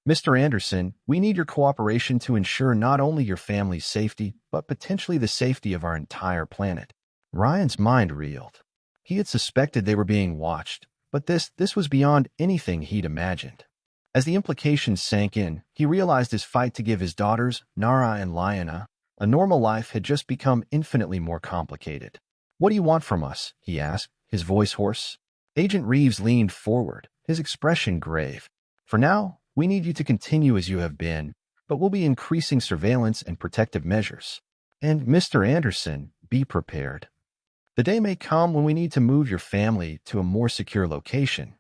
Mr. Anderson, we need your cooperation to ensure not only your family's safety, but potentially the safety of our entire planet. Ryan's mind reeled. He had suspected they were being watched, but this was beyond anything he'd imagined. As the implications sank in, he realized his fight to give his daughters, Nara and Liana, a normal life had just become infinitely more complicated. "What do you want from us?" he asked, his voice hoarse. Agent Reeves leaned forward, his expression grave. "For now, we need you to continue as you have been, but we'll be increasing surveillance and protective measures. And, Mr. Anderson, be prepared. The day may come when we need to move your family to a more secure location."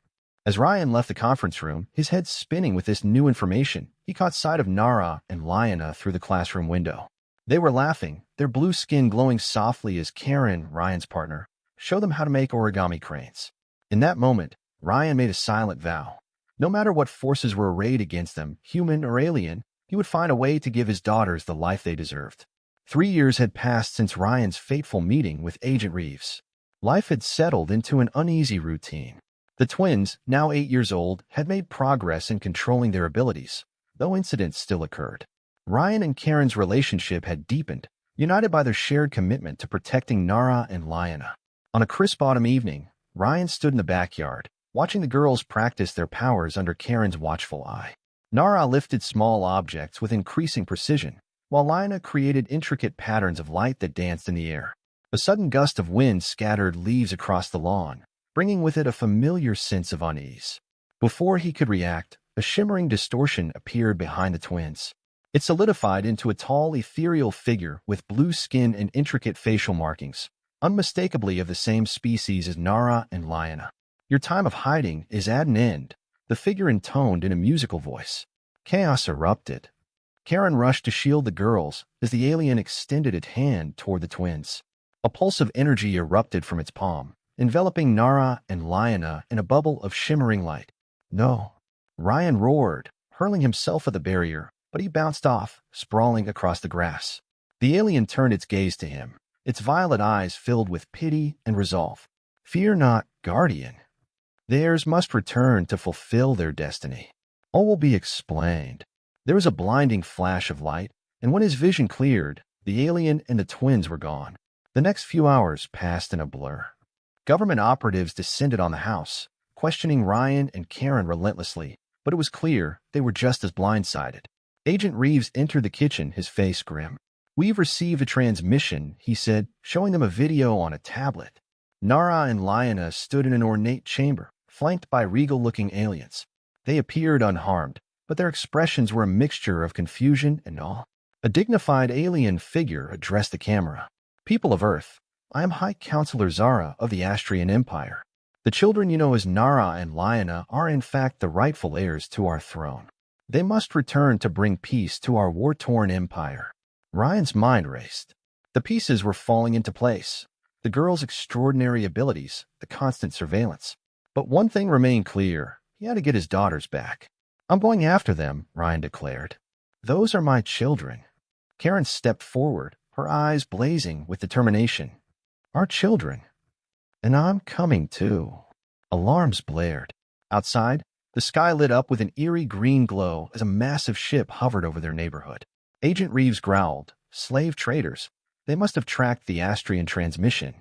As Ryan left the conference room, his head spinning with this new information, he caught sight of Nara and Liana through the classroom window. They were laughing, their blue skin glowing softly as Karen, Ryan's partner, showed them how to make origami cranes. In that moment, Ryan made a silent vow. No matter what forces were arrayed against them, human or alien, he would find a way to give his daughters the life they deserved. 3 years had passed since Ryan's fateful meeting with Agent Reeves. Life had settled into an uneasy routine. The twins, now 8 years old, had made progress in controlling their abilities, though incidents still occurred. Ryan and Karen's relationship had deepened, united by their shared commitment to protecting Nara and Liana. On a crisp autumn evening, Ryan stood in the backyard, watching the girls practice their powers under Karen's watchful eye. Nara lifted small objects with increasing precision, while Liana created intricate patterns of light that danced in the air. A sudden gust of wind scattered leaves across the lawn, bringing with it a familiar sense of unease. Before he could react, a shimmering distortion appeared behind the twins. It solidified into a tall, ethereal figure with blue skin and intricate facial markings, unmistakably of the same species as Nara and Liana. "Your time of hiding is at an end," the figure intoned in a musical voice. Chaos erupted. Karen rushed to shield the girls as the alien extended its hand toward the twins. A pulse of energy erupted from its palm, enveloping Nara and Liana in a bubble of shimmering light. "No!" Ryan roared, hurling himself at the barrier, but he bounced off, sprawling across the grass. The alien turned its gaze to him, its violet eyes filled with pity and resolve. "Fear not, Guardian. Theirs must return to fulfill their destiny. All will be explained." There was a blinding flash of light, and when his vision cleared, the alien and the twins were gone. The next few hours passed in a blur. Government operatives descended on the house, questioning Ryan and Karen relentlessly, but it was clear they were just as blindsided. Agent Reeves entered the kitchen, his face grim. "We've received a transmission," he said, showing them a video on a tablet. Nara and Liana stood in an ornate chamber, flanked by regal-looking aliens. They appeared unharmed, but their expressions were a mixture of confusion and awe. A dignified alien figure addressed the camera. "People of Earth, I am High Counselor Zara of the Astrian Empire. The children you know as Nara and Liana are in fact the rightful heirs to our throne. They must return to bring peace to our war-torn empire." Ryan's mind raced. The pieces were falling into place. The girls' extraordinary abilities, the constant surveillance. But one thing remained clear. He had to get his daughters back. "I'm going after them," Ryan declared. "Those are my children." Karen stepped forward, her eyes blazing with determination. "Our children. And I'm coming too." Alarms blared. Outside, the sky lit up with an eerie green glow as a massive ship hovered over their neighborhood. Agent Reeves growled, "Slave traders. They must have tracked the Astrian transmission."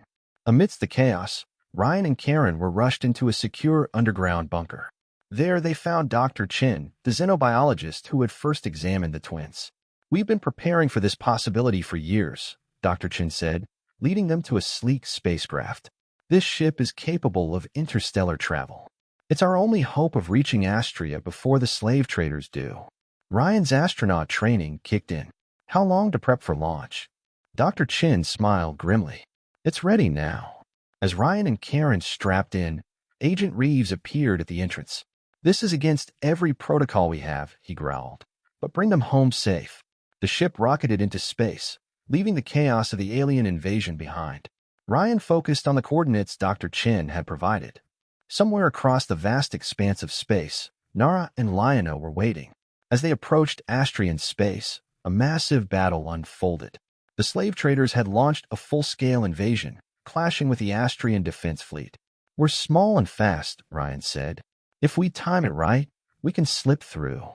Amidst the chaos, Ryan and Karen were rushed into a secure underground bunker. There they found Dr. Chin, the xenobiologist who had first examined the twins. "We've been preparing for this possibility for years," Dr. Chin said, leading them to a sleek spacecraft. "This ship is capable of interstellar travel. It's our only hope of reaching Astria before the slave traders do." Ryan's astronaut training kicked in. How long to prep for launch? Dr. Chin smiled grimly. "It's ready now." As Ryan and Karen strapped in, Agent Reeves appeared at the entrance. "This is against every protocol we have," he growled. "But bring them home safe." The ship rocketed into space, leaving the chaos of the alien invasion behind. Ryan focused on the coordinates Dr. Chin had provided. Somewhere across the vast expanse of space, Nara and Liana were waiting. As they approached Astrian space, a massive battle unfolded. The slave traders had launched a full-scale invasion, clashing with the Astrian defense fleet. "We're small and fast," Ryan said. "If we time it right, we can slip through."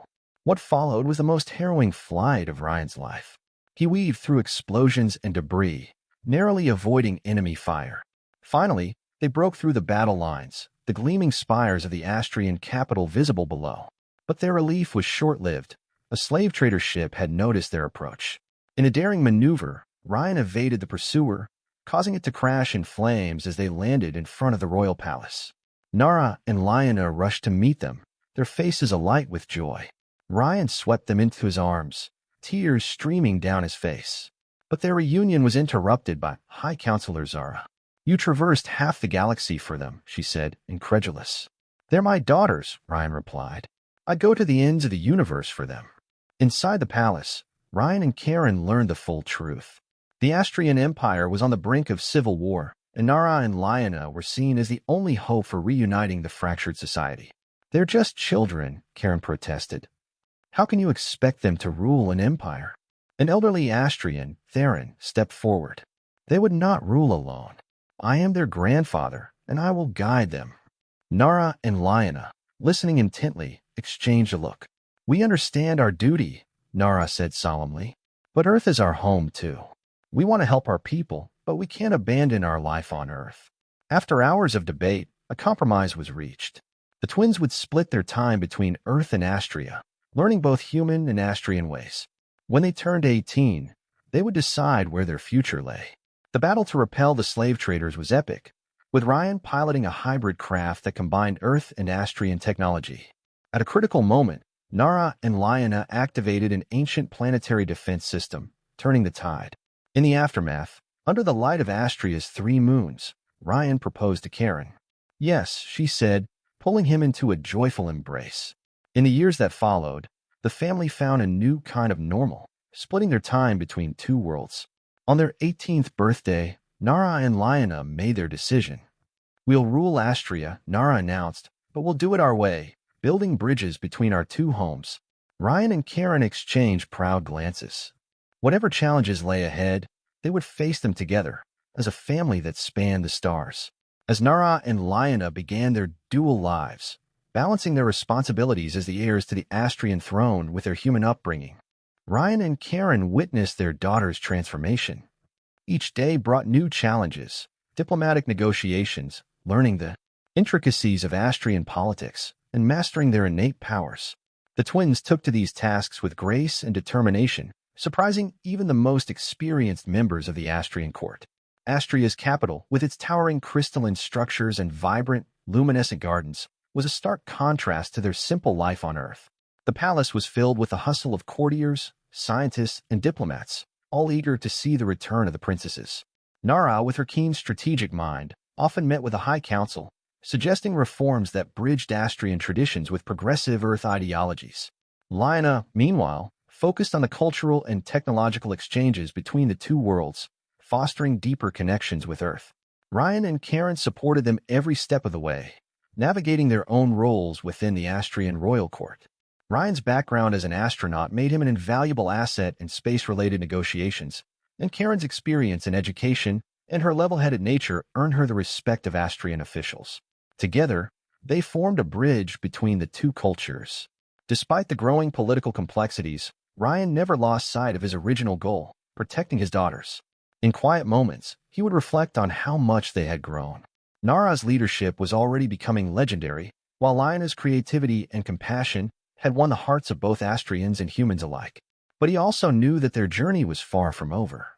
What followed was the most harrowing flight of Ryan's life. He weaved through explosions and debris, narrowly avoiding enemy fire. Finally, they broke through the battle lines, the gleaming spires of the Astrian capital visible below. But their relief was short-lived. A slave trader ship had noticed their approach. In a daring maneuver, Ryan evaded the pursuer, causing it to crash in flames as they landed in front of the royal palace. Nara and Lyanna rushed to meet them, their faces alight with joy. Ryan swept them into his arms, tears streaming down his face. But their reunion was interrupted by High Counselor Zara. "You traversed half the galaxy for them," she said, incredulous. "They're my daughters," Ryan replied. "I'd go to the ends of the universe for them." Inside the palace, Ryan and Karen learned the full truth. The Astrian Empire was on the brink of civil war, and Nara and Lyanna were seen as the only hope for reuniting the fractured society. "They're just children," Karen protested. "How can you expect them to rule an empire?" An elderly Astrian, Theron, stepped forward. "They would not rule alone. I am their grandfather, and I will guide them." Nara and Lyanna, listening intently, exchanged a look. "We understand our duty," Nara said solemnly. "But Earth is our home, too. We want to help our people, but we can't abandon our life on Earth." After hours of debate, a compromise was reached. The twins would split their time between Earth and Astria, learning both human and Astrian ways. When they turned 18, they would decide where their future lay. The battle to repel the slave traders was epic, with Ryan piloting a hybrid craft that combined Earth and Astrian technology. At a critical moment, Nara and Lyanna activated an ancient planetary defense system, turning the tide. In the aftermath, under the light of Astria's 3 moons, Ryan proposed to Karen. "Yes," she said, pulling him into a joyful embrace. In the years that followed, the family found a new kind of normal, splitting their time between 2 worlds. On their 18th birthday, Nara and Lyanna made their decision. "We'll rule Astria," Nara announced, "but we'll do it our way, building bridges between our 2 homes." Ryan and Karen exchanged proud glances. Whatever challenges lay ahead, they would face them together, as a family that spanned the stars. As Nara and Lyanna began their dual lives, balancing their responsibilities as the heirs to the Astrian throne with their human upbringing, Ryan and Karen witnessed their daughter's transformation. Each day brought new challenges, diplomatic negotiations, learning the intricacies of Astrian politics, and mastering their innate powers. The twins took to these tasks with grace and determination, surprising even the most experienced members of the Astrian court. Astria's capital, with its towering crystalline structures and vibrant, luminescent gardens, was a stark contrast to their simple life on Earth. The palace was filled with the hustle of courtiers, scientists, and diplomats, all eager to see the return of the princesses. Nara, with her keen strategic mind, often met with the High Council, suggesting reforms that bridged Astrian traditions with progressive Earth ideologies. Lyanna, meanwhile, focused on the cultural and technological exchanges between the 2 worlds, fostering deeper connections with Earth. Ryan and Karen supported them every step of the way, navigating their own roles within the Astrian royal court. Ryan's background as an astronaut made him an invaluable asset in space-related negotiations, and Karen's experience in education and her level-headed nature earned her the respect of Astrian officials. Together, they formed a bridge between the 2 cultures. Despite the growing political complexities, Ryan never lost sight of his original goal, protecting his daughters. In quiet moments, he would reflect on how much they had grown. Nara's leadership was already becoming legendary, while Lyanna's creativity and compassion had won the hearts of both Astrians and humans alike. But he also knew that their journey was far from over.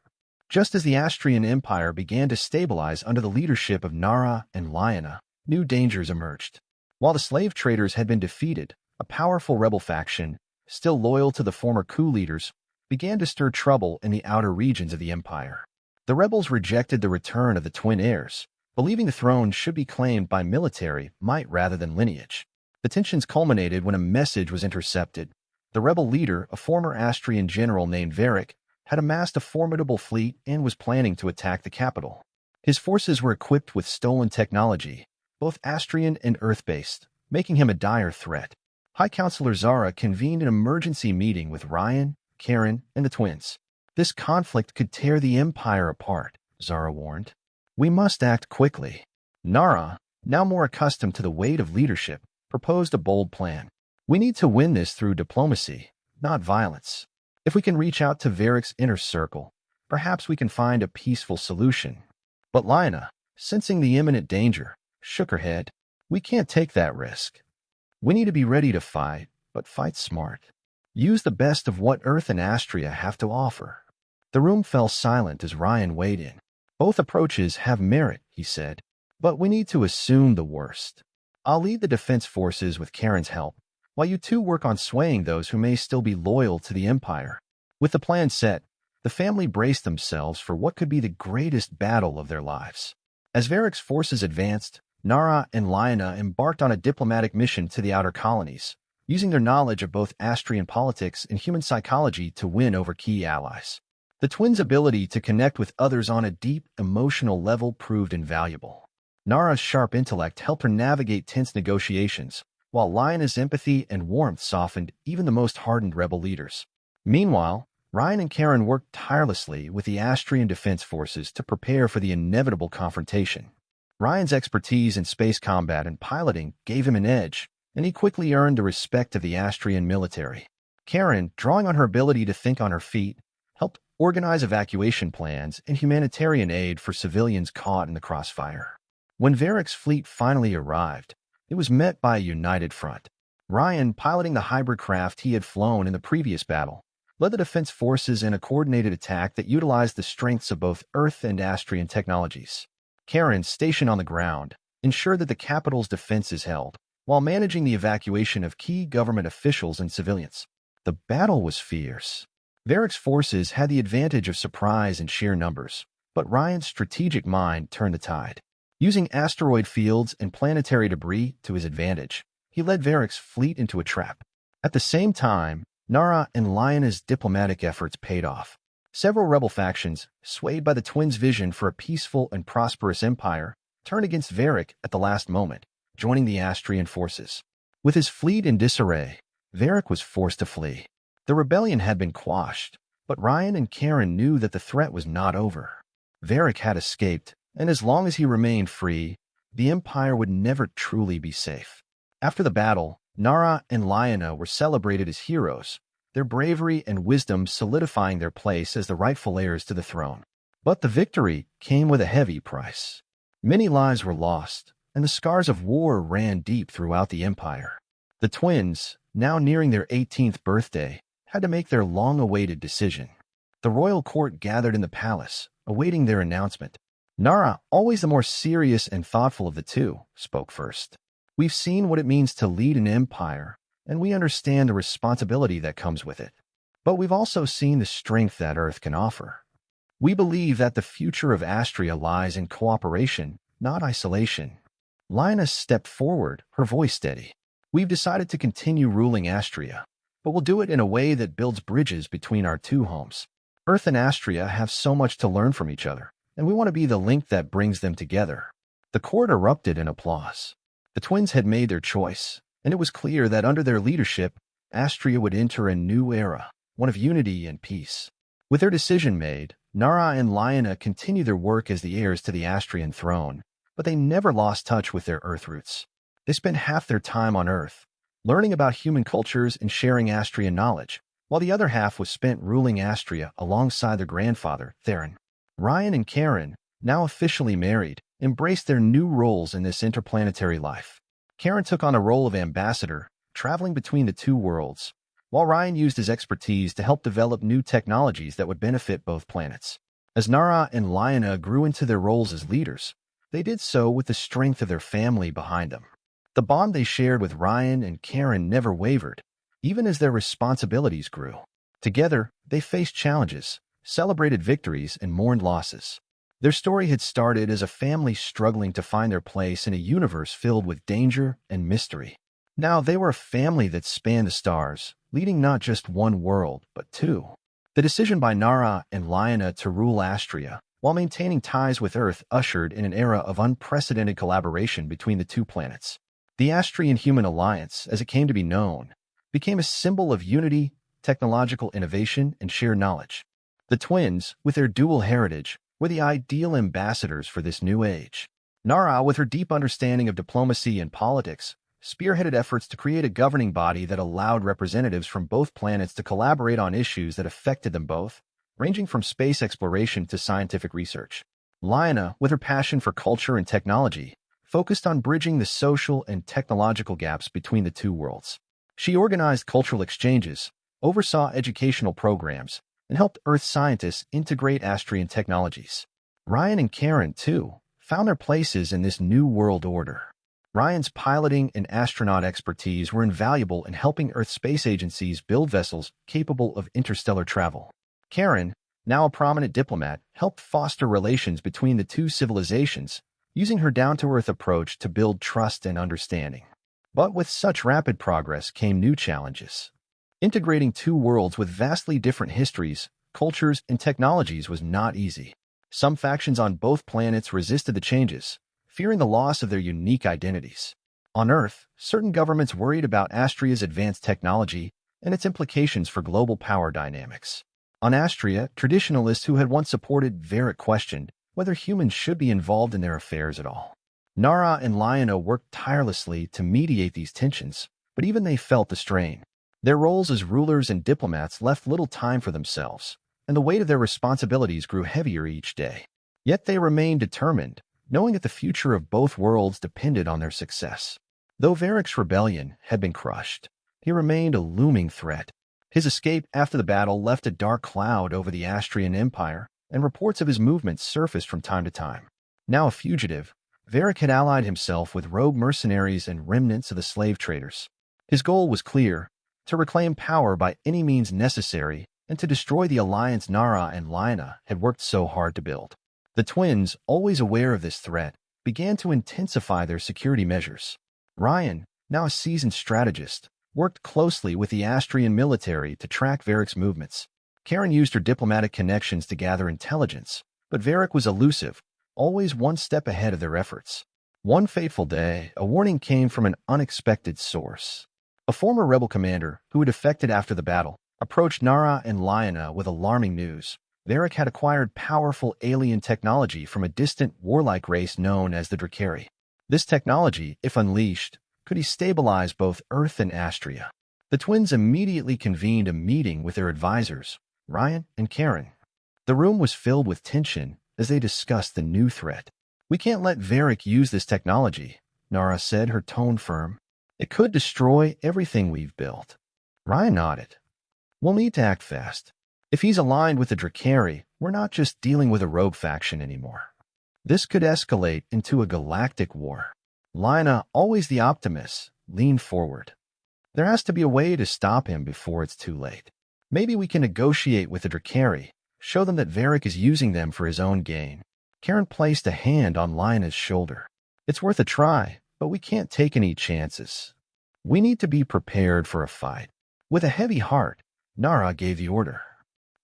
Just as the Astrian Empire began to stabilize under the leadership of Nara and Lyanna, new dangers emerged. While the slave traders had been defeated, a powerful rebel faction, still loyal to the former coup leaders, began to stir trouble in the outer regions of the empire. The rebels rejected the return of the twin heirs, believing the throne should be claimed by military might rather than lineage. The tensions culminated when a message was intercepted. The rebel leader, a former Astrian general named Varric, had amassed a formidable fleet and was planning to attack the capital. His forces were equipped with stolen technology, both Astrian and Earth-based, making him a dire threat. High Counselor Zara convened an emergency meeting with Ryan, Karen, and the twins. "This conflict could tear the Empire apart," Zara warned. "We must act quickly." Nara, now more accustomed to the weight of leadership, proposed a bold plan. We need to win this through diplomacy, not violence. If we can reach out to Varric's inner circle, perhaps we can find a peaceful solution. But Lina, sensing the imminent danger, shook her head. We can't take that risk. We need to be ready to fight, but fight smart. Use the best of what Earth and Astria have to offer. The room fell silent as Ryan weighed in. Both approaches have merit, he said, but we need to assume the worst. I'll lead the defense forces with Karen's help, while you two work on swaying those who may still be loyal to the Empire. With the plan set, the family braced themselves for what could be the greatest battle of their lives. As Varric's forces advanced, Nara and Lina embarked on a diplomatic mission to the outer colonies, using their knowledge of both Astrian politics and human psychology to win over key allies. The twins' ability to connect with others on a deep, emotional level proved invaluable. Nara's sharp intellect helped her navigate tense negotiations, while Lina's empathy and warmth softened even the most hardened rebel leaders. Meanwhile, Ryan and Karen worked tirelessly with the Astrian defense forces to prepare for the inevitable confrontation. Ryan's expertise in space combat and piloting gave him an edge, and he quickly earned the respect of the Astrian military. Karen, drawing on her ability to think on her feet, helped organize evacuation plans and humanitarian aid for civilians caught in the crossfire. When Varric's fleet finally arrived, it was met by a united front. Ryan, piloting the hybrid craft he had flown in the previous battle, led the defense forces in a coordinated attack that utilized the strengths of both Earth and Astrian technologies. Karen, stationed on the ground, ensured that the capital's defenses held, while managing the evacuation of key government officials and civilians. The battle was fierce. Varric's forces had the advantage of surprise and sheer numbers, but Ryan's strategic mind turned the tide. Using asteroid fields and planetary debris to his advantage, he led Varric's fleet into a trap. At the same time, Nara and Lina's diplomatic efforts paid off. Several rebel factions, swayed by the twins' vision for a peaceful and prosperous empire, turned against Varric at the last moment, joining the Astrian forces. With his fleet in disarray, Varric was forced to flee. The rebellion had been quashed, but Ryan and Karen knew that the threat was not over. Varric had escaped, and as long as he remained free, the Empire would never truly be safe. After the battle, Nara and Lina were celebrated as heroes, their bravery and wisdom solidifying their place as the rightful heirs to the throne. But the victory came with a heavy price. Many lives were lost, and the scars of war ran deep throughout the Empire. The twins, now nearing their 18th birthday, had to make their long-awaited decision. The royal court gathered in the palace, awaiting their announcement. Nara, always the more serious and thoughtful of the two, spoke first. We've seen what it means to lead an empire, and we understand the responsibility that comes with it. But we've also seen the strength that Earth can offer. We believe that the future of Astria lies in cooperation, not isolation. Lina stepped forward, her voice steady. We've decided to continue ruling Astria, but we'll do it in a way that builds bridges between our two homes. Earth and Astria have so much to learn from each other, and we want to be the link that brings them together. The court erupted in applause. The twins had made their choice, and it was clear that under their leadership, Astria would enter a new era, one of unity and peace. With their decision made, Nara and Lina continued their work as the heirs to the Astrian throne, but they never lost touch with their Earth roots. They spent half their time on Earth, learning about human cultures and sharing Astrian knowledge, while the other half was spent ruling Astria alongside their grandfather, Theron. Ryan and Karen, now officially married, embraced their new roles in this interplanetary life. Karen took on a role of ambassador, traveling between the two worlds, while Ryan used his expertise to help develop new technologies that would benefit both planets. As Nara and Lina grew into their roles as leaders, they did so with the strength of their family behind them. The bond they shared with Ryan and Karen never wavered, even as their responsibilities grew. Together, they faced challenges, celebrated victories, and mourned losses. Their story had started as a family struggling to find their place in a universe filled with danger and mystery. Now they were a family that spanned the stars, leading not just one world, but two. The decision by Nara and Lina to rule Astria, while maintaining ties with Earth, ushered in an era of unprecedented collaboration between the two planets. The Astrian-Human Alliance, as it came to be known, became a symbol of unity, technological innovation, and shared knowledge. The twins, with their dual heritage, were the ideal ambassadors for this new age. Nara, with her deep understanding of diplomacy and politics, spearheaded efforts to create a governing body that allowed representatives from both planets to collaborate on issues that affected them both, ranging from space exploration to scientific research. Lyanna, with her passion for culture and technology, focused on bridging the social and technological gaps between the two worlds. She organized cultural exchanges, oversaw educational programs, and helped Earth scientists integrate Astrian technologies. Ryan and Karen, too, found their places in this new world order. Ryan's piloting and astronaut expertise were invaluable in helping Earth space agencies build vessels capable of interstellar travel. Karen, now a prominent diplomat, helped foster relations between the two civilizations, using her down-to-earth approach to build trust and understanding. But with such rapid progress came new challenges. Integrating two worlds with vastly different histories, cultures, and technologies was not easy. Some factions on both planets resisted the changes, fearing the loss of their unique identities. On Earth, certain governments worried about Astria's advanced technology and its implications for global power dynamics. On Astria, traditionalists who had once supported Varric questioned whether humans should be involved in their affairs at all. Nara and Lyanna worked tirelessly to mediate these tensions, but even they felt the strain. Their roles as rulers and diplomats left little time for themselves, and the weight of their responsibilities grew heavier each day. Yet they remained determined, knowing that the future of both worlds depended on their success. Though Varric's rebellion had been crushed, he remained a looming threat. His escape after the battle left a dark cloud over the Astrian Empire, and reports of his movements surfaced from time to time. Now a fugitive, Varric had allied himself with rogue mercenaries and remnants of the slave traders. His goal was clear: to reclaim power by any means necessary and to destroy the alliance Nara and Lyanna had worked so hard to build. The twins, always aware of this threat, began to intensify their security measures. Ryan, now a seasoned strategist, worked closely with the Astrian military to track Varric's movements. Karen used her diplomatic connections to gather intelligence, but Varric was elusive, always one step ahead of their efforts. One fateful day, a warning came from an unexpected source. A former rebel commander, who had defected after the battle, approached Nara and Lyanna with alarming news. Varric had acquired powerful alien technology from a distant, warlike race known as the Dracari. This technology, if unleashed, could destabilize both Earth and Astria. The twins immediately convened a meeting with their advisors, Ryan and Karen. The room was filled with tension as they discussed the new threat. "We can't let Varric use this technology," Nara said, her tone firm. "It could destroy everything we've built." Ryan nodded. "We'll need to act fast. If he's aligned with the Dracari, we're not just dealing with a rogue faction anymore. This could escalate into a galactic war." Lyanna, always the optimist, leaned forward. "There has to be a way to stop him before it's too late. Maybe we can negotiate with the Dracari, show them that Varric is using them for his own gain." Karen placed a hand on Lyanna's shoulder. "It's worth a try, but we can't take any chances. We need to be prepared for a fight." With a heavy heart, Nara gave the order.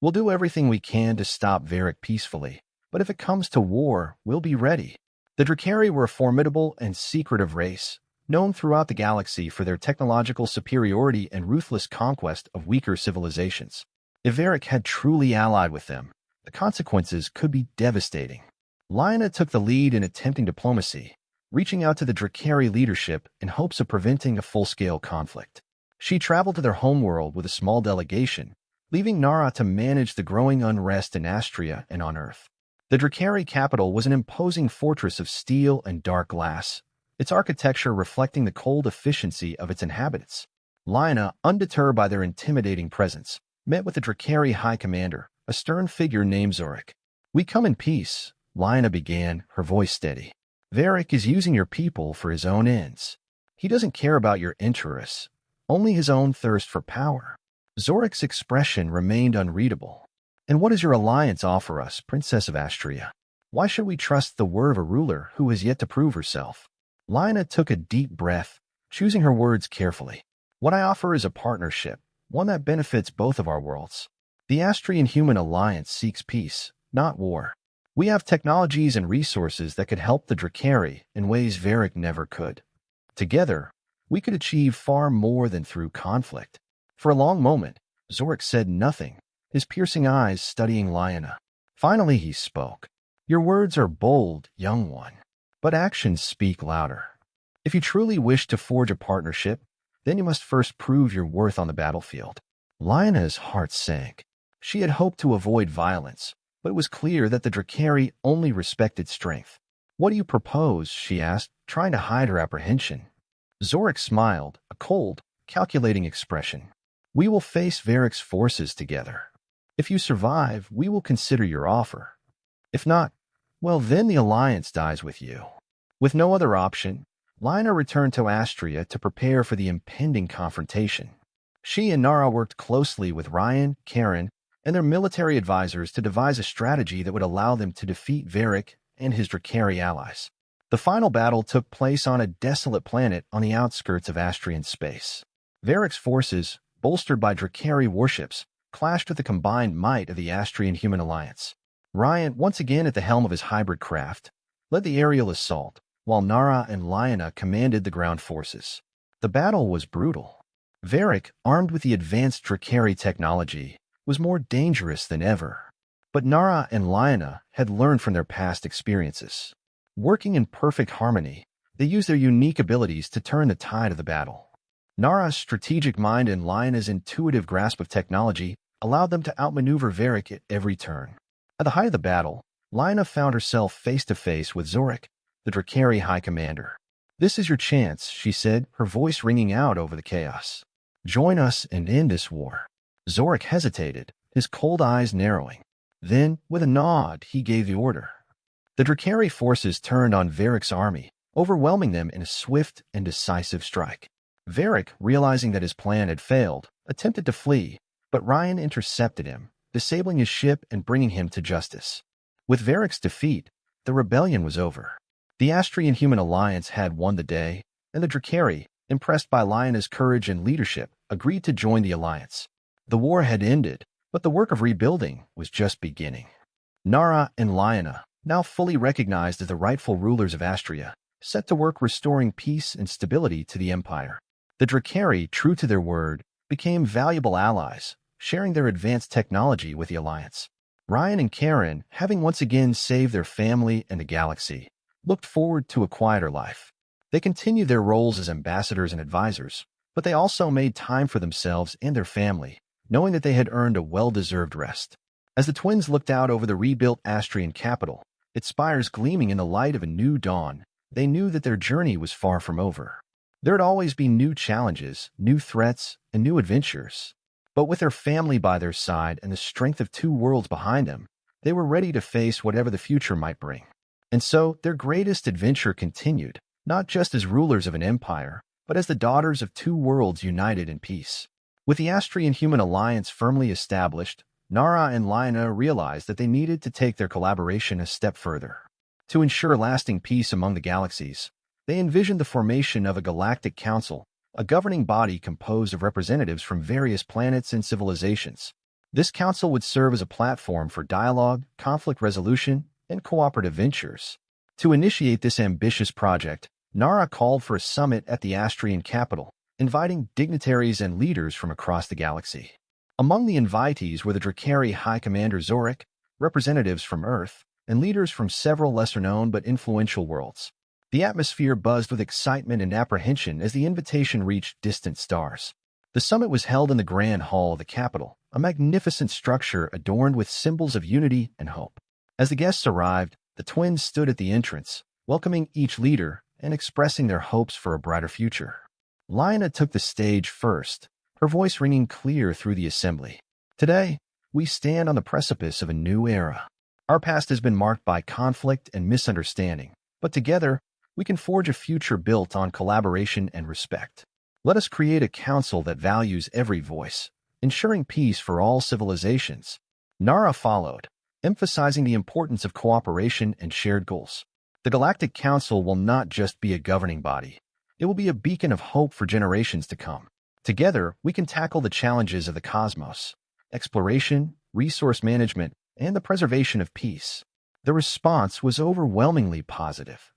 "We'll do everything we can to stop Varric peacefully, but if it comes to war, we'll be ready." The Dracari were a formidable and secretive race, known throughout the galaxy for their technological superiority and ruthless conquest of weaker civilizations. If Varric had truly allied with them, the consequences could be devastating. Lyanna took the lead in attempting diplomacy, reaching out to the Dracari leadership in hopes of preventing a full-scale conflict. She traveled to their homeworld with a small delegation, leaving Nara to manage the growing unrest in Astria and on Earth. The Dracari capital was an imposing fortress of steel and dark glass, its architecture reflecting the cold efficiency of its inhabitants. Lyanna, undeterred by their intimidating presence, met with the Dracari High Commander, a stern figure named Zorik. "We come in peace," Lyanna began, her voice steady. "Varric is using your people for his own ends. He doesn't care about your interests, only his own thirst for power." Zorik's expression remained unreadable. "And what does your alliance offer us, Princess of Astria? Why should we trust the word of a ruler who has yet to prove herself?" Lyanna took a deep breath, choosing her words carefully. "What I offer is a partnership, one that benefits both of our worlds. The Astrian-Human Alliance seeks peace, not war. We have technologies and resources that could help the Dracari in ways Varric never could. Together, we could achieve far more than through conflict." For a long moment, Zorik said nothing, his piercing eyes studying Lyanna. Finally he spoke. "Your words are bold, young one, but actions speak louder. If you truly wish to forge a partnership, then you must first prove your worth on the battlefield. Lyanna's heart sank. She had hoped to avoid violence, but it was clear that the Drakari only respected strength. "What do you propose?" she asked, trying to hide her apprehension. Zorik smiled, a cold, calculating expression. "We will face Varric's forces together. If you survive, we will consider your offer. If not, well, then the alliance dies with you." With no other option, Lyanna returned to Astria to prepare for the impending confrontation. She and Nara worked closely with Ryan, Karen, and their military advisors to devise a strategy that would allow them to defeat Varric and his Drakari allies. The final battle took place on a desolate planet on the outskirts of Astrian space. Varric's forces, bolstered by Drakari warships, clashed with the combined might of the Astrian human alliance. Ryan, once again at the helm of his hybrid craft, led the aerial assault, while Nara and Lyanna commanded the ground forces. The battle was brutal. Varric, armed with the advanced Drakari technology, was more dangerous than ever. But Nara and Lyanna had learned from their past experiences. Working in perfect harmony, they used their unique abilities to turn the tide of the battle. Nara's strategic mind and Lyanna's intuitive grasp of technology allowed them to outmaneuver Varric at every turn. At the height of the battle, Lyanna found herself face-to-face with Zorik, the Drakari High Commander. "This is your chance," she said, her voice ringing out over the chaos. "Join us and end this war." Zorik hesitated, his cold eyes narrowing. Then, with a nod, he gave the order. The Drakari forces turned on Varric's army, overwhelming them in a swift and decisive strike. Varric, realizing that his plan had failed, attempted to flee, but Ryan intercepted him, disabling his ship and bringing him to justice. With Varric's defeat, the rebellion was over. The Astrian human alliance had won the day, and the Drakari, impressed by Lyanna's courage and leadership, agreed to join the alliance. The war had ended, but the work of rebuilding was just beginning. Nara and Lyanna, now fully recognized as the rightful rulers of Astria, set to work restoring peace and stability to the empire. The Drakari, true to their word, became valuable allies, sharing their advanced technology with the alliance. Ryan and Karen, having once again saved their family and the galaxy, looked forward to a quieter life. They continued their roles as ambassadors and advisors, but they also made time for themselves and their family, knowing that they had earned a well-deserved rest. As the twins looked out over the rebuilt Astrian capital, its spires gleaming in the light of a new dawn, they knew that their journey was far from over. There would always be new challenges, new threats, and new adventures. But with their family by their side and the strength of two worlds behind them, they were ready to face whatever the future might bring. And so, their greatest adventure continued, not just as rulers of an empire, but as the daughters of two worlds united in peace. With the Astrian human alliance firmly established, Nara and Lyanna realized that they needed to take their collaboration a step further. To ensure lasting peace among the galaxies, they envisioned the formation of a galactic council, a governing body composed of representatives from various planets and civilizations. This council would serve as a platform for dialogue, conflict resolution, and cooperative ventures. To initiate this ambitious project, Nara called for a summit at the Astrian capital, inviting dignitaries and leaders from across the galaxy. Among the invitees were the Drakari High Commander Zorik, representatives from Earth, and leaders from several lesser-known but influential worlds. The atmosphere buzzed with excitement and apprehension as the invitation reached distant stars. The summit was held in the Grand Hall of the capital, a magnificent structure adorned with symbols of unity and hope. As the guests arrived, the twins stood at the entrance, welcoming each leader and expressing their hopes for a brighter future. Lyanna took the stage first, her voice ringing clear through the assembly. "Today, we stand on the precipice of a new era. Our past has been marked by conflict and misunderstanding, but together, we can forge a future built on collaboration and respect. Let us create a council that values every voice, ensuring peace for all civilizations." Nara followed, emphasizing the importance of cooperation and shared goals. The Galactic Council will not just be a governing body. It will be a beacon of hope for generations to come. Together, we can tackle the challenges of the cosmos: exploration, resource management, and the preservation of peace. The response was overwhelmingly positive.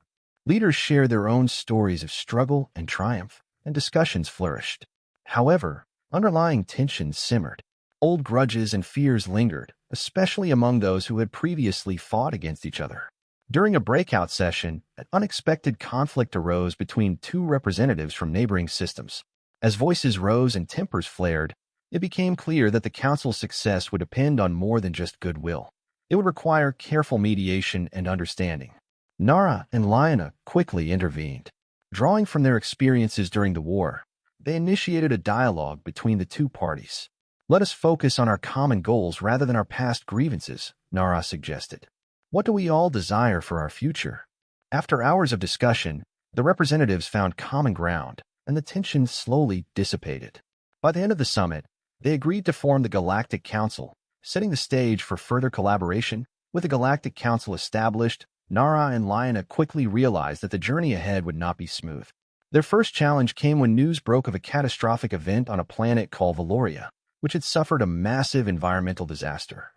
Leaders shared their own stories of struggle and triumph, and discussions flourished. However, underlying tensions simmered. Old grudges and fears lingered, especially among those who had previously fought against each other. During a breakout session, an unexpected conflict arose between two representatives from neighboring systems. As voices rose and tempers flared, it became clear that the council's success would depend on more than just goodwill. It would require careful mediation and understanding. Nara and Lyanna quickly intervened. Drawing from their experiences during the war, they initiated a dialogue between the two parties. "Let us focus on our common goals rather than our past grievances," Nara suggested. "What do we all desire for our future?" After hours of discussion, the representatives found common ground, and the tension slowly dissipated. By the end of the summit, they agreed to form the Galactic Council, setting the stage for further collaboration. With the Galactic Council established, Nara and Lyanna quickly realized that the journey ahead would not be smooth. Their first challenge came when news broke of a catastrophic event on a planet called Valoria, which had suffered a massive environmental disaster.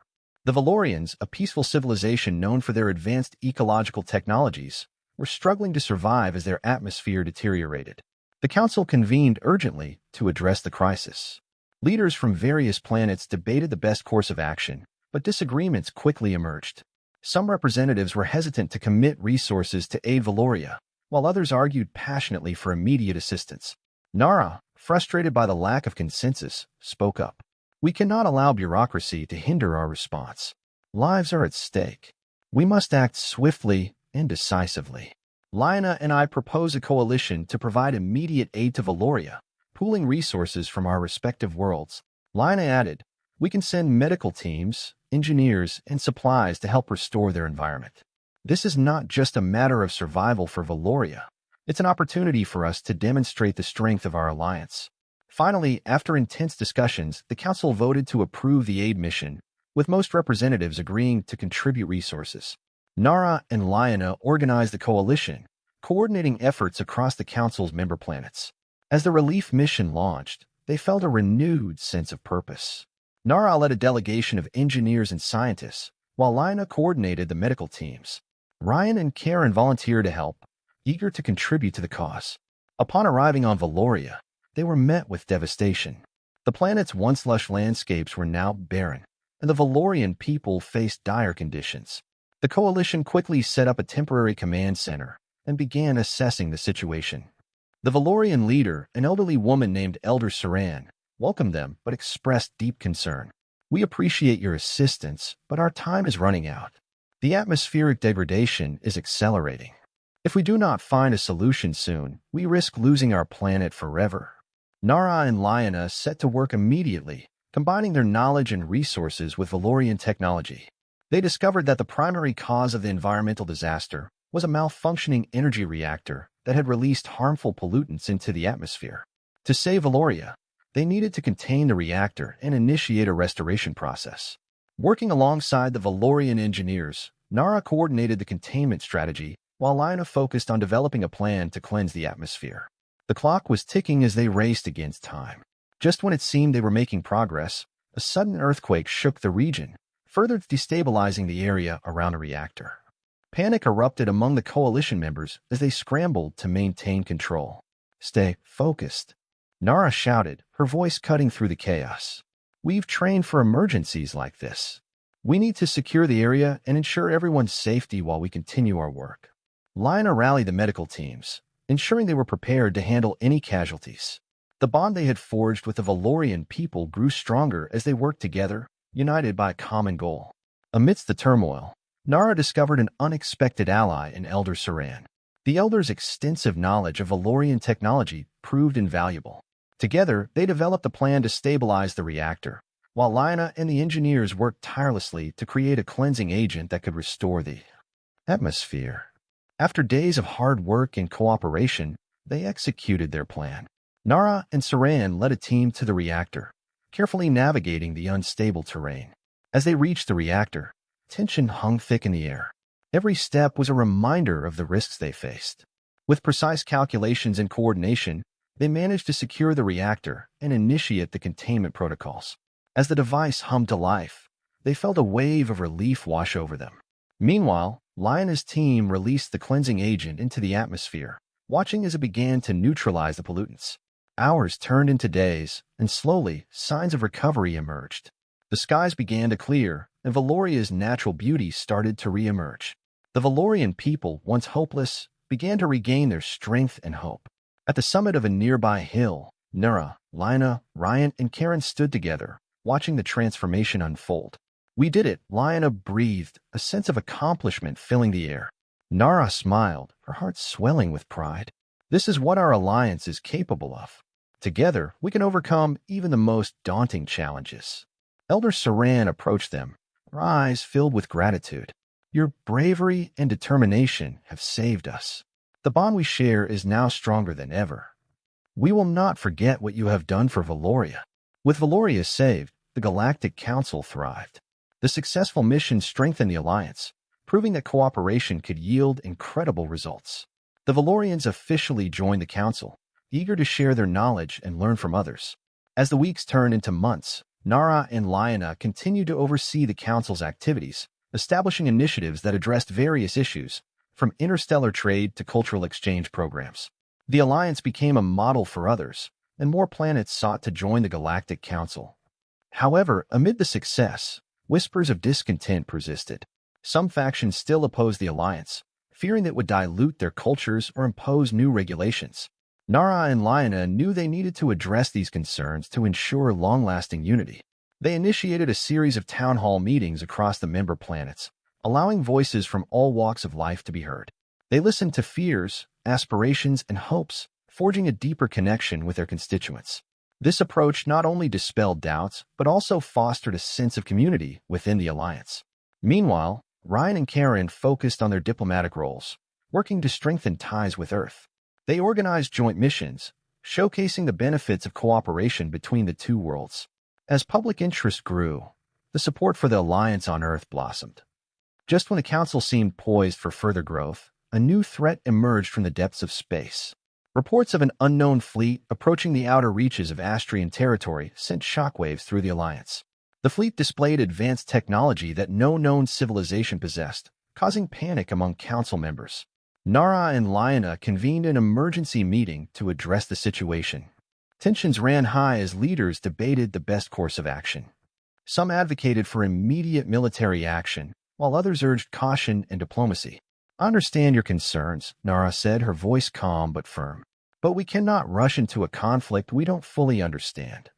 The Valorians, a peaceful civilization known for their advanced ecological technologies, were struggling to survive as their atmosphere deteriorated. The Council convened urgently to address the crisis. Leaders from various planets debated the best course of action, but disagreements quickly emerged. Some representatives were hesitant to commit resources to aid Valoria, while others argued passionately for immediate assistance. Nara, frustrated by the lack of consensus, spoke up. "We cannot allow bureaucracy to hinder our response. Lives are at stake. We must act swiftly and decisively." Lyanna and I propose a coalition to provide immediate aid to Valoria, pooling resources from our respective worlds. Lyanna added, "We can send medical teams, engineers, and supplies to help restore their environment. This is not just a matter of survival for Valoria. It's an opportunity for us to demonstrate the strength of our alliance." Finally, after intense discussions, the Council voted to approve the aid mission, with most representatives agreeing to contribute resources. Nara and Lyanna organized the coalition, coordinating efforts across the Council's member planets. As the relief mission launched, they felt a renewed sense of purpose. Nara led a delegation of engineers and scientists, while Lyanna coordinated the medical teams. Ryan and Karen volunteered to help, eager to contribute to the cause. Upon arriving on Valoria, they were met with devastation. The planet's once lush landscapes were now barren, and the Valorian people faced dire conditions. The coalition quickly set up a temporary command center and began assessing the situation. The Valorian leader, an elderly woman named Elder Saran, welcomed them but expressed deep concern. "We appreciate your assistance, but our time is running out. The atmospheric degradation is accelerating. If we do not find a solution soon, we risk losing our planet forever." Nara and Lyanna set to work immediately, combining their knowledge and resources with Valorian technology. They discovered that the primary cause of the environmental disaster was a malfunctioning energy reactor that had released harmful pollutants into the atmosphere. To save Valoria, they needed to contain the reactor and initiate a restoration process. Working alongside the Valorian engineers, Nara coordinated the containment strategy, while Lyanna focused on developing a plan to cleanse the atmosphere. The clock was ticking as they raced against time. Just when it seemed they were making progress, a sudden earthquake shook the region, further destabilizing the area around the reactor. Panic erupted among the coalition members as they scrambled to maintain control. "Stay focused," Nara shouted, her voice cutting through the chaos. "We've trained for emergencies like this. We need to secure the area and ensure everyone's safety while we continue our work." Lyanna rallied the medical teams, ensuring they were prepared to handle any casualties. The bond they had forged with the Valorian people grew stronger as they worked together, united by a common goal. Amidst the turmoil, Nara discovered an unexpected ally in Elder Saran. The Elder's extensive knowledge of Valorian technology proved invaluable. Together, they developed a plan to stabilize the reactor, while Lyanna and the engineers worked tirelessly to create a cleansing agent that could restore the atmosphere. After days of hard work and cooperation, they executed their plan. Nara and Saran led a team to the reactor, carefully navigating the unstable terrain. As they reached the reactor, tension hung thick in the air. Every step was a reminder of the risks they faced. With precise calculations and coordination, they managed to secure the reactor and initiate the containment protocols. As the device hummed to life, they felt a wave of relief wash over them. Meanwhile, Lyanna's team released the cleansing agent into the atmosphere, watching as it began to neutralize the pollutants. Hours turned into days, and slowly, signs of recovery emerged. The skies began to clear, and Valoria's natural beauty started to re-emerge. The Valorian people, once hopeless, began to regain their strength and hope. At the summit of a nearby hill, Nura, Lina, Ryan, and Karen stood together, watching the transformation unfold. "We did it," Lina breathed, a sense of accomplishment filling the air. Nara smiled, her heart swelling with pride. "This is what our alliance is capable of. Together, we can overcome even the most daunting challenges." Elder Saran approached them, her eyes filled with gratitude. "Your bravery and determination have saved us. The bond we share is now stronger than ever. We will not forget what you have done for Valoria." With Valoria saved, the Galactic Council thrived. The successful mission strengthened the alliance, proving that cooperation could yield incredible results. The Valorians officially joined the council, eager to share their knowledge and learn from others. As the weeks turned into months, Nara and Lina continued to oversee the council's activities, establishing initiatives that addressed various issues, from interstellar trade to cultural exchange programs. The alliance became a model for others, and more planets sought to join the Galactic Council. However, amid the success, whispers of discontent persisted. Some factions still opposed the alliance, fearing that it would dilute their cultures or impose new regulations. Nara and Lina knew they needed to address these concerns to ensure long-lasting unity. They initiated a series of town hall meetings across the member planets, allowing voices from all walks of life to be heard. They listened to fears, aspirations, and hopes, forging a deeper connection with their constituents. This approach not only dispelled doubts, but also fostered a sense of community within the alliance. Meanwhile, Ryan and Karen focused on their diplomatic roles, working to strengthen ties with Earth. They organized joint missions, showcasing the benefits of cooperation between the two worlds. As public interest grew, the support for the alliance on Earth blossomed. Just when the Council seemed poised for further growth, a new threat emerged from the depths of space. Reports of an unknown fleet approaching the outer reaches of Astrian territory sent shockwaves through the alliance. The fleet displayed advanced technology that no known civilization possessed, causing panic among council members. Nara and Lina convened an emergency meeting to address the situation. Tensions ran high as leaders debated the best course of action. Some advocated for immediate military action, while others urged caution and diplomacy. "I understand your concerns," Nara said, her voice calm but firm. "But we cannot rush into a conflict we don't fully understand.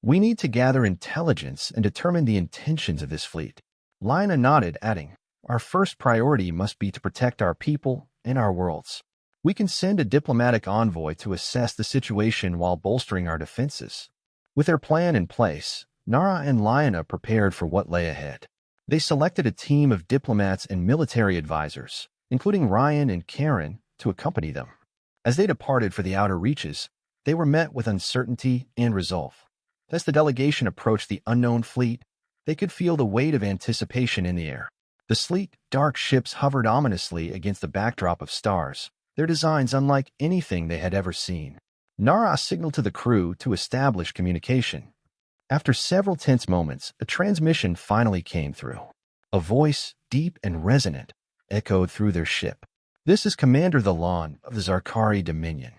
We need to gather intelligence and determine the intentions of this fleet." Lina nodded, adding, "Our first priority must be to protect our people and our worlds. We can send a diplomatic envoy to assess the situation while bolstering our defenses." With their plan in place, Nara and Lina prepared for what lay ahead. They selected a team of diplomats and military advisors, including Ryan and Karen, to accompany them. As they departed for the outer reaches, they were met with uncertainty and resolve. As the delegation approached the unknown fleet, they could feel the weight of anticipation in the air. The sleek, dark ships hovered ominously against the backdrop of stars, their designs unlike anything they had ever seen. Nara signaled to the crew to establish communication. After several tense moments, a transmission finally came through. A voice, deep and resonant, echoed through their ship. "This is Commander Thalan of the Zarkari Dominion.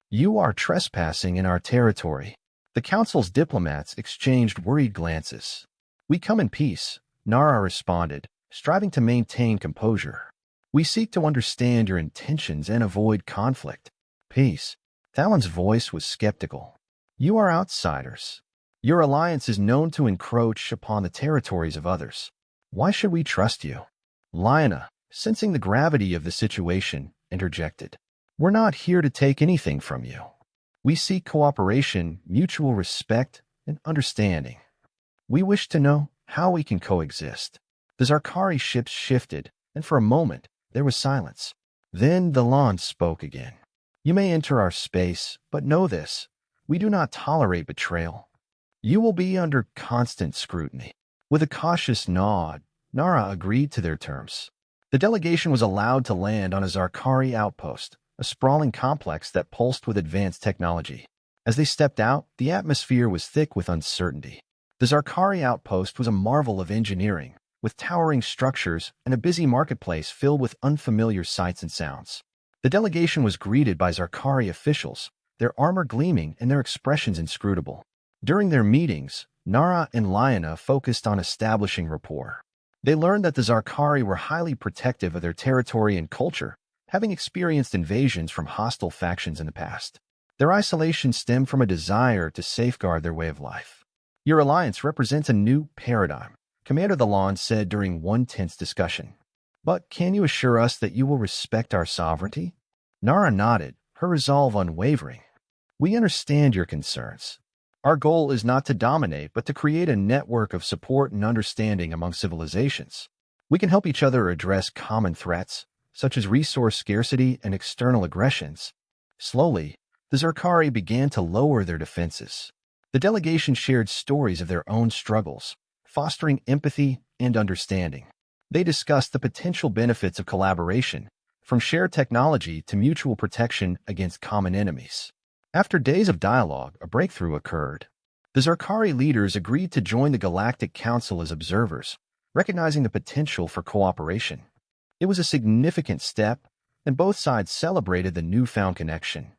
You are trespassing in our territory." The council's diplomats exchanged worried glances. "We come in peace," Nara responded, striving to maintain composure. "We seek to understand your intentions and avoid conflict." "Peace?" Thalan's voice was skeptical. "You are outsiders. Your alliance is known to encroach upon the territories of others. Why should we trust you?" Lina, sensing the gravity of the situation, interjected. "We're not here to take anything from you. We seek cooperation, mutual respect, and understanding. We wish to know how we can coexist." The Zarkari ships shifted, and for a moment, there was silence. Then Thalan spoke again. "You may enter our space, but know this. We do not tolerate betrayal. You will be under constant scrutiny." With a cautious nod, Nara agreed to their terms. The delegation was allowed to land on a Zarkari outpost, a sprawling complex that pulsed with advanced technology. As they stepped out, the atmosphere was thick with uncertainty. The Zarkari outpost was a marvel of engineering, with towering structures and a busy marketplace filled with unfamiliar sights and sounds. The delegation was greeted by Zarkari officials, their armor gleaming and their expressions inscrutable. During their meetings, Nara and Lina focused on establishing rapport. They learned that the Zarkari were highly protective of their territory and culture, having experienced invasions from hostile factions in the past. Their isolation stemmed from a desire to safeguard their way of life. Your alliance represents a new paradigm, Commander Thalon said during one tense discussion. But can you assure us that you will respect our sovereignty? Nara nodded, her resolve unwavering. We understand your concerns. Our goal is not to dominate, but to create a network of support and understanding among civilizations. We can help each other address common threats, such as resource scarcity and external aggressions. Slowly, the Zarkari began to lower their defenses. The delegation shared stories of their own struggles, fostering empathy and understanding. They discussed the potential benefits of collaboration, from shared technology to mutual protection against common enemies. After days of dialogue, a breakthrough occurred. The Zarkari leaders agreed to join the Galactic Council as observers, recognizing the potential for cooperation. It was a significant step, and both sides celebrated the newfound connection.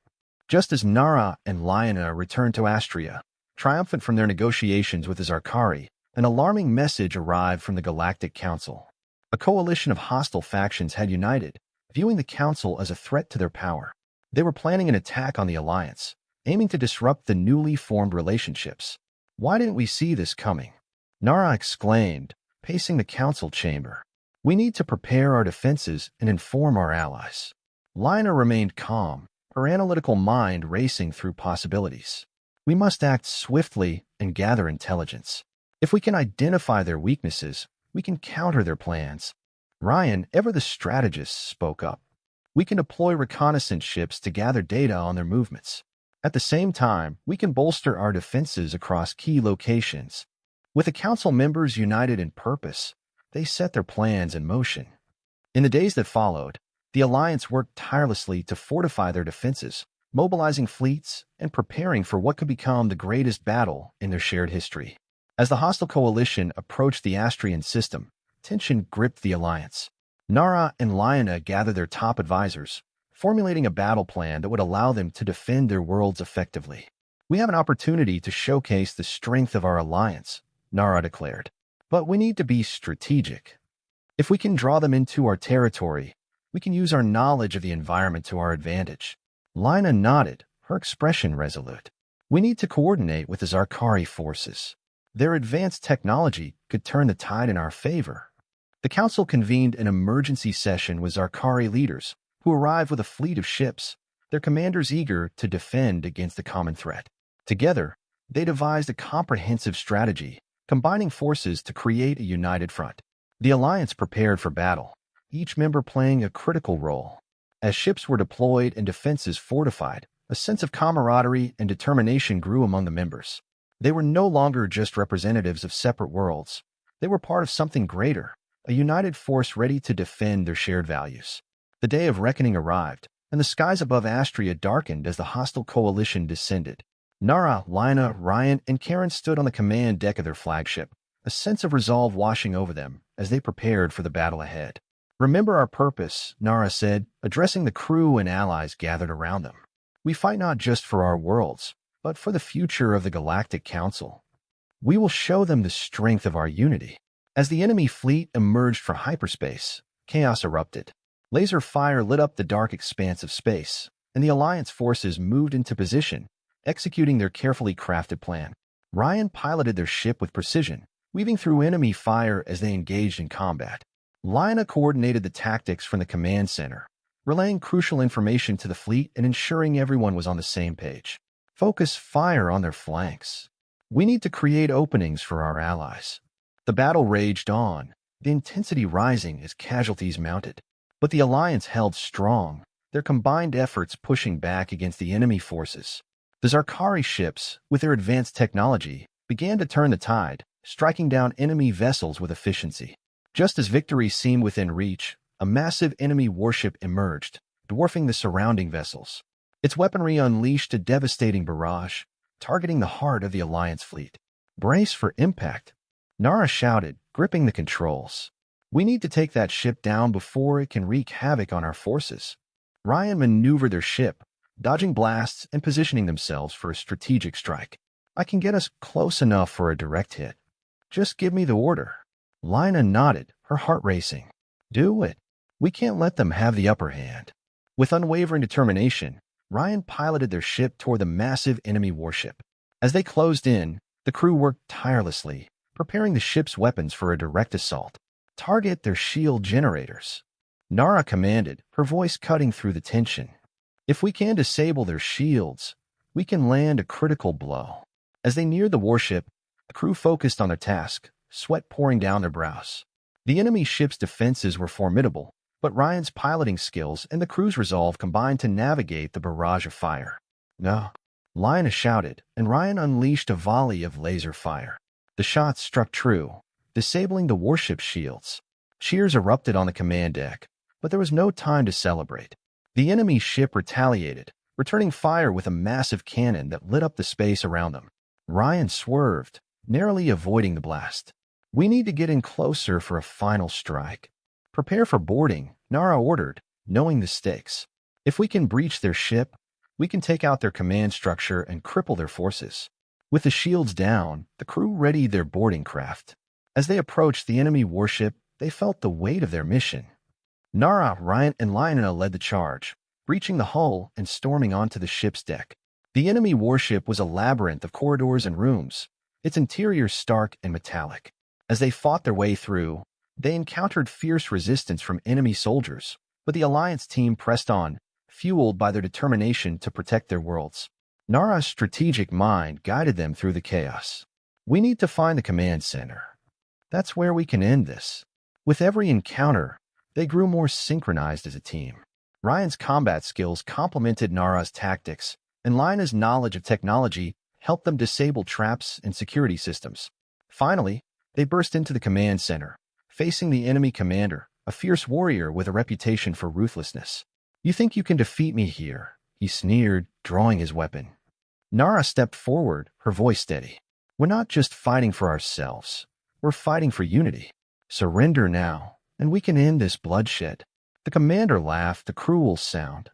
Just as Nara and Liana returned to Astria, triumphant from their negotiations with the Zarkari, an alarming message arrived from the Galactic Council. A coalition of hostile factions had united, viewing the Council as a threat to their power. They were planning an attack on the Alliance, aiming to disrupt the newly formed relationships. Why didn't we see this coming? Nara exclaimed, pacing the council chamber. We need to prepare our defenses and inform our allies. Lina remained calm, her analytical mind racing through possibilities. We must act swiftly and gather intelligence. If we can identify their weaknesses, we can counter their plans. Ryan, ever the strategist, spoke up. We can deploy reconnaissance ships to gather data on their movements. At the same time, we can bolster our defenses across key locations. With the council members united in purpose, they set their plans in motion. In the days that followed, the Alliance worked tirelessly to fortify their defenses, mobilizing fleets and preparing for what could become the greatest battle in their shared history. As the hostile coalition approached the Astrian system, tension gripped the Alliance. Nara and Liana gathered their top advisors, formulating a battle plan that would allow them to defend their worlds effectively. We have an opportunity to showcase the strength of our alliance, Nara declared. But we need to be strategic. If we can draw them into our territory, we can use our knowledge of the environment to our advantage. Lina nodded, her expression resolute. We need to coordinate with the Zarkari forces. Their advanced technology could turn the tide in our favor. The council convened an emergency session with Zarkari leaders, who arrived with a fleet of ships, their commanders eager to defend against the common threat. Together, they devised a comprehensive strategy, combining forces to create a united front. The alliance prepared for battle, each member playing a critical role. As ships were deployed and defenses fortified, a sense of camaraderie and determination grew among the members. They were no longer just representatives of separate worlds. They were part of something greater, a united force ready to defend their shared values. The day of reckoning arrived, and the skies above Astria darkened as the hostile coalition descended. Nara, Lina, Ryan, and Karen stood on the command deck of their flagship, a sense of resolve washing over them as they prepared for the battle ahead. Remember our purpose, Nara said, addressing the crew and allies gathered around them. We fight not just for our worlds, but for the future of the Galactic Council. We will show them the strength of our unity. As the enemy fleet emerged from hyperspace, chaos erupted. Laser fire lit up the dark expanse of space, and the Alliance forces moved into position, executing their carefully crafted plan. Ryan piloted their ship with precision, weaving through enemy fire as they engaged in combat. Lina coordinated the tactics from the command center, relaying crucial information to the fleet and ensuring everyone was on the same page. Focus fire on their flanks. We need to create openings for our allies. The battle raged on, the intensity rising as casualties mounted. But the Alliance held strong, their combined efforts pushing back against the enemy forces. The Zarkari ships, with their advanced technology, began to turn the tide, striking down enemy vessels with efficiency. Just as victory seemed within reach, a massive enemy warship emerged, dwarfing the surrounding vessels. Its weaponry unleashed a devastating barrage, targeting the heart of the Alliance fleet. Brace for impact, Nara shouted, gripping the controls. We need to take that ship down before it can wreak havoc on our forces. Ryan maneuvered their ship, dodging blasts and positioning themselves for a strategic strike. I can get us close enough for a direct hit. Just give me the order. Lina nodded, her heart racing. Do it. We can't let them have the upper hand. With unwavering determination, Ryan piloted their ship toward the massive enemy warship. As they closed in, the crew worked tirelessly, preparing the ship's weapons for a direct assault. Target their shield generators. Nara commanded, her voice cutting through the tension. If we can disable their shields, we can land a critical blow. As they neared the warship, the crew focused on their task, sweat pouring down their brows. The enemy ship's defenses were formidable, but Ryan's piloting skills and the crew's resolve combined to navigate the barrage of fire. No. Lina shouted, and Ryan unleashed a volley of laser fire. The shots struck true, disabling the warship's shields. Cheers erupted on the command deck, but there was no time to celebrate. The enemy ship retaliated, returning fire with a massive cannon that lit up the space around them. Ryan swerved, narrowly avoiding the blast. We need to get in closer for a final strike. Prepare for boarding, Nara ordered, knowing the stakes. If we can breach their ship, we can take out their command structure and cripple their forces. With the shields down, the crew readied their boarding craft. As they approached the enemy warship, they felt the weight of their mission. Nara, Ryan, and Lina led the charge, breaching the hull and storming onto the ship's deck. The enemy warship was a labyrinth of corridors and rooms, its interior stark and metallic. As they fought their way through, they encountered fierce resistance from enemy soldiers, but the Alliance team pressed on, fueled by their determination to protect their worlds. Nara's strategic mind guided them through the chaos. We need to find the command center. That's where we can end this. With every encounter, they grew more synchronized as a team. Ryan's combat skills complemented Nara's tactics, and Lina's knowledge of technology helped them disable traps and security systems. Finally, they burst into the command center, facing the enemy commander, a fierce warrior with a reputation for ruthlessness. You think you can defeat me here? He sneered, drawing his weapon. Nara stepped forward, her voice steady. We're not just fighting for ourselves. We're fighting for unity. Surrender now, and we can end this bloodshed. The commander laughed a cruel sound.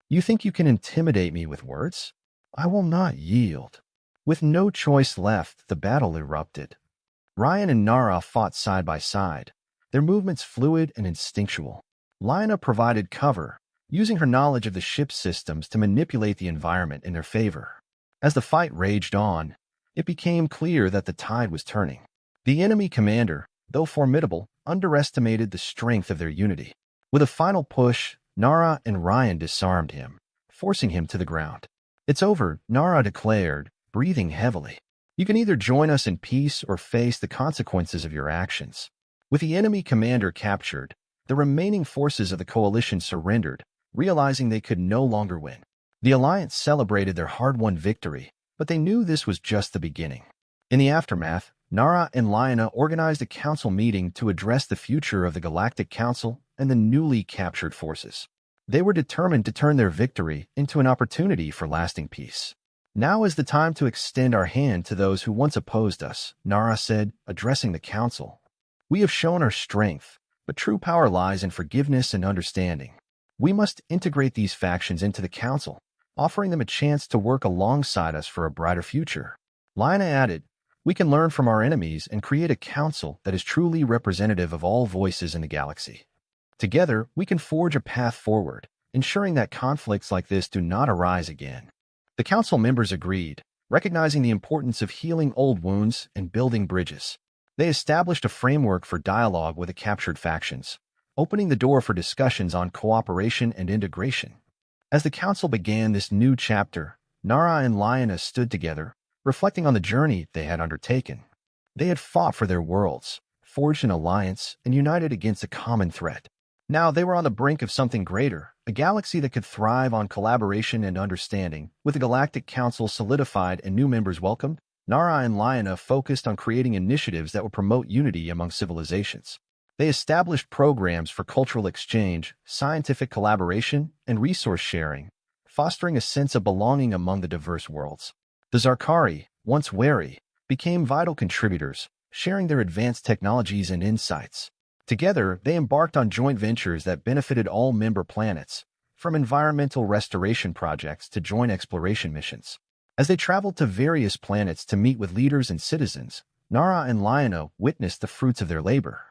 You think you can intimidate me with words? I will not yield. With no choice left, the battle erupted. Ryan and Nara fought side by side, their movements fluid and instinctual. Lina provided cover, using her knowledge of the ship's systems to manipulate the environment in their favor. As the fight raged on, it became clear that the tide was turning. The enemy commander, though formidable, underestimated the strength of their unity. With a final push, Nara and Ryan disarmed him, forcing him to the ground. It's over, Nara declared, breathing heavily. You can either join us in peace or face the consequences of your actions. With the enemy commander captured, the remaining forces of the coalition surrendered, realizing they could no longer win. The Alliance celebrated their hard-won victory, but they knew this was just the beginning. In the aftermath, Nara and Lina organized a council meeting to address the future of the Galactic Council and the newly captured forces. They were determined to turn their victory into an opportunity for lasting peace. Now is the time to extend our hand to those who once opposed us, Nara said, addressing the council. We have shown our strength, but true power lies in forgiveness and understanding. We must integrate these factions into the council, offering them a chance to work alongside us for a brighter future. Lina added, we can learn from our enemies and create a council that is truly representative of all voices in the galaxy. Together, we can forge a path forward, ensuring that conflicts like this do not arise again. The council members agreed, recognizing the importance of healing old wounds and building bridges. They established a framework for dialogue with the captured factions, opening the door for discussions on cooperation and integration. As the council began this new chapter, Nara and Lina stood together, reflecting on the journey they had undertaken. They had fought for their worlds, forged an alliance, and united against a common threat. Now they were on the brink of something greater, a galaxy that could thrive on collaboration and understanding. With the Galactic Council solidified and new members welcomed, Nara and Lina focused on creating initiatives that would promote unity among civilizations. They established programs for cultural exchange, scientific collaboration, and resource sharing, fostering a sense of belonging among the diverse worlds. The Zarkari, once wary, became vital contributors, sharing their advanced technologies and insights. Together, they embarked on joint ventures that benefited all member planets, from environmental restoration projects to joint exploration missions. As they traveled to various planets to meet with leaders and citizens, Nara and Liona witnessed the fruits of their labor.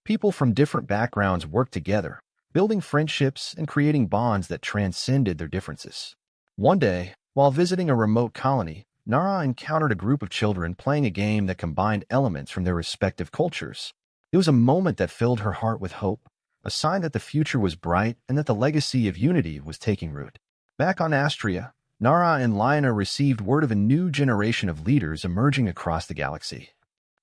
People from different backgrounds worked together, building friendships and creating bonds that transcended their differences. One day, while visiting a remote colony, Nara encountered a group of children playing a game that combined elements from their respective cultures. It was a moment that filled her heart with hope, a sign that the future was bright and that the legacy of unity was taking root. Back on Astria, Nara and Liona received word of a new generation of leaders emerging across the galaxy.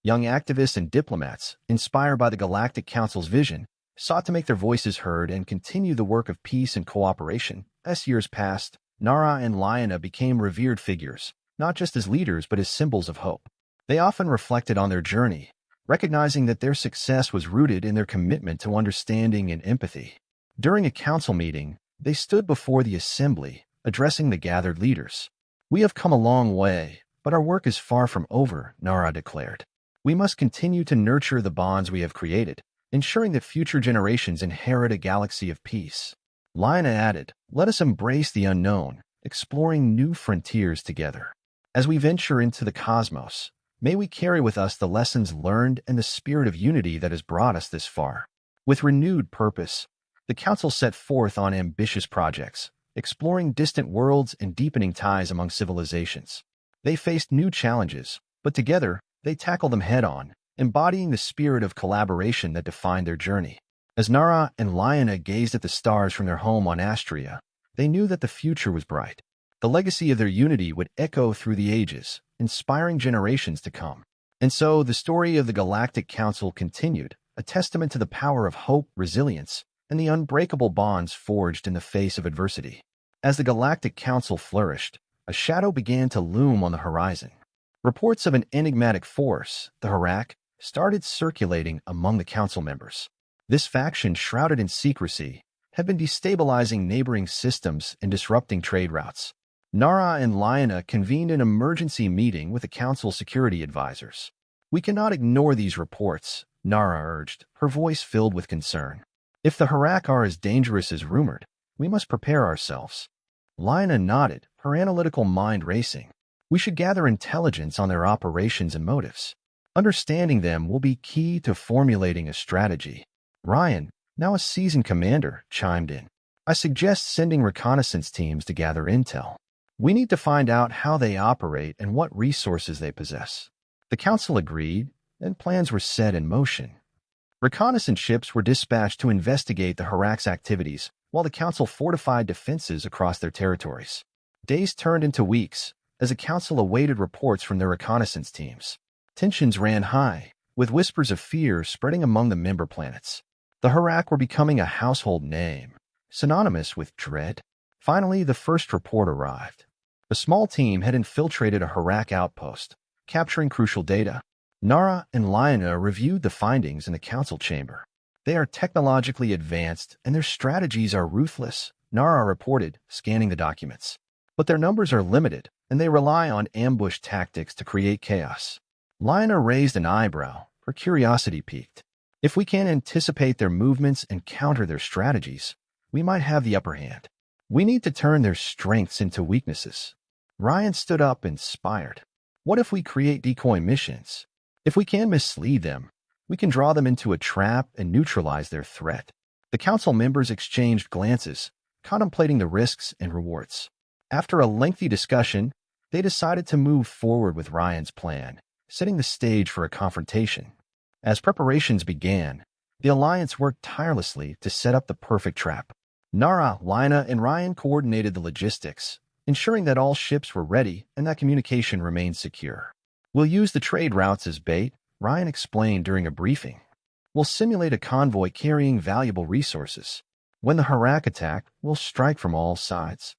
Young activists and diplomats, inspired by the Galactic Council's vision, sought to make their voices heard and continue the work of peace and cooperation. As years passed, Nara and Liona became revered figures, not just as leaders but as symbols of hope. They often reflected on their journey, recognizing that their success was rooted in their commitment to understanding and empathy. During a council meeting, they stood before the assembly, addressing the gathered leaders. "We have come a long way, but our work is far from over," Nara declared. "We must continue to nurture the bonds we have created, ensuring that future generations inherit a galaxy of peace." Liona added, "Let us embrace the unknown, exploring new frontiers together. As we venture into the cosmos, may we carry with us the lessons learned and the spirit of unity that has brought us this far." With renewed purpose, the Council set forth on ambitious projects, exploring distant worlds and deepening ties among civilizations. They faced new challenges, but together, they tackled them head-on, embodying the spirit of collaboration that defined their journey. As Nara and Liona gazed at the stars from their home on Astria, they knew that the future was bright. The legacy of their unity would echo through the ages, inspiring generations to come. And so, the story of the Galactic Council continued, a testament to the power of hope, resilience, and the unbreakable bonds forged in the face of adversity. As the Galactic Council flourished, a shadow began to loom on the horizon. Reports of an enigmatic force, the Harak, started circulating among the council members. This faction, shrouded in secrecy, had been destabilizing neighboring systems and disrupting trade routes. Nara and Liona convened an emergency meeting with the council security advisors. "We cannot ignore these reports," Nara urged, her voice filled with concern. "If the Harak are as dangerous as rumored, we must prepare ourselves." Liona nodded, her analytical mind racing. "We should gather intelligence on their operations and motives. Understanding them will be key to formulating a strategy." Ryan, now a seasoned commander, chimed in. "I suggest sending reconnaissance teams to gather intel. We need to find out how they operate and what resources they possess." The council agreed, and plans were set in motion. Reconnaissance ships were dispatched to investigate the Harak's activities, while the council fortified defenses across their territories. Days turned into weeks, as the council awaited reports from their reconnaissance teams. Tensions ran high, with whispers of fear spreading among the member planets. The Harak were becoming a household name, synonymous with dread. Finally, the first report arrived. A small team had infiltrated a Harak outpost, capturing crucial data. Nara and Liona reviewed the findings in the council chamber. "They are technologically advanced, and their strategies are ruthless," Nara reported, scanning the documents. "But their numbers are limited, and they rely on ambush tactics to create chaos." Liona raised an eyebrow, her curiosity piqued. "If we can anticipate their movements and counter their strategies, we might have the upper hand. We need to turn their strengths into weaknesses." Ryan stood up, inspired. "What if we create decoy missions? If we can mislead them, we can draw them into a trap and neutralize their threat." The council members exchanged glances, contemplating the risks and rewards. After a lengthy discussion, they decided to move forward with Ryan's plan, setting the stage for a confrontation. As preparations began, the Alliance worked tirelessly to set up the perfect trap. Nara, Liona, and Ryan coordinated the logistics, ensuring that all ships were ready and that communication remained secure. "We'll use the trade routes as bait," Ryan explained during a briefing. "We'll simulate a convoy carrying valuable resources. When the Harak attack, we'll strike from all sides."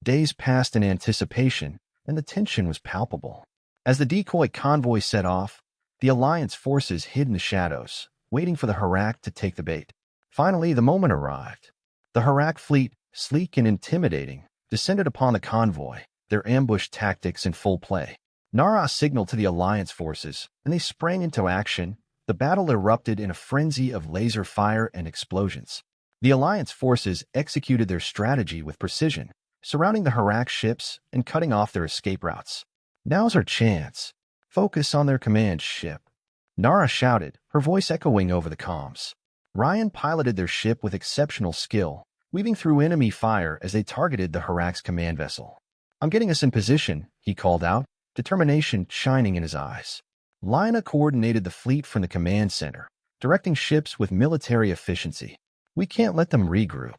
Days passed in anticipation, and the tension was palpable. As the decoy convoy set off, the Alliance forces hid in the shadows, waiting for the Harak to take the bait. Finally, the moment arrived. The Harak fleet, sleek and intimidating, descended upon the convoy, their ambush tactics in full play. Nara signaled to the Alliance forces, and they sprang into action. The battle erupted in a frenzy of laser fire and explosions. The Alliance forces executed their strategy with precision, surrounding the Harak ships and cutting off their escape routes. "Now's our chance. Focus on their command ship," Nara shouted, her voice echoing over the comms. Ryan piloted their ship with exceptional skill, weaving through enemy fire as they targeted the Harak's command vessel. "I'm getting us in position," he called out, determination shining in his eyes. Lina coordinated the fleet from the command center, directing ships with military efficiency. "We can't let them regroup.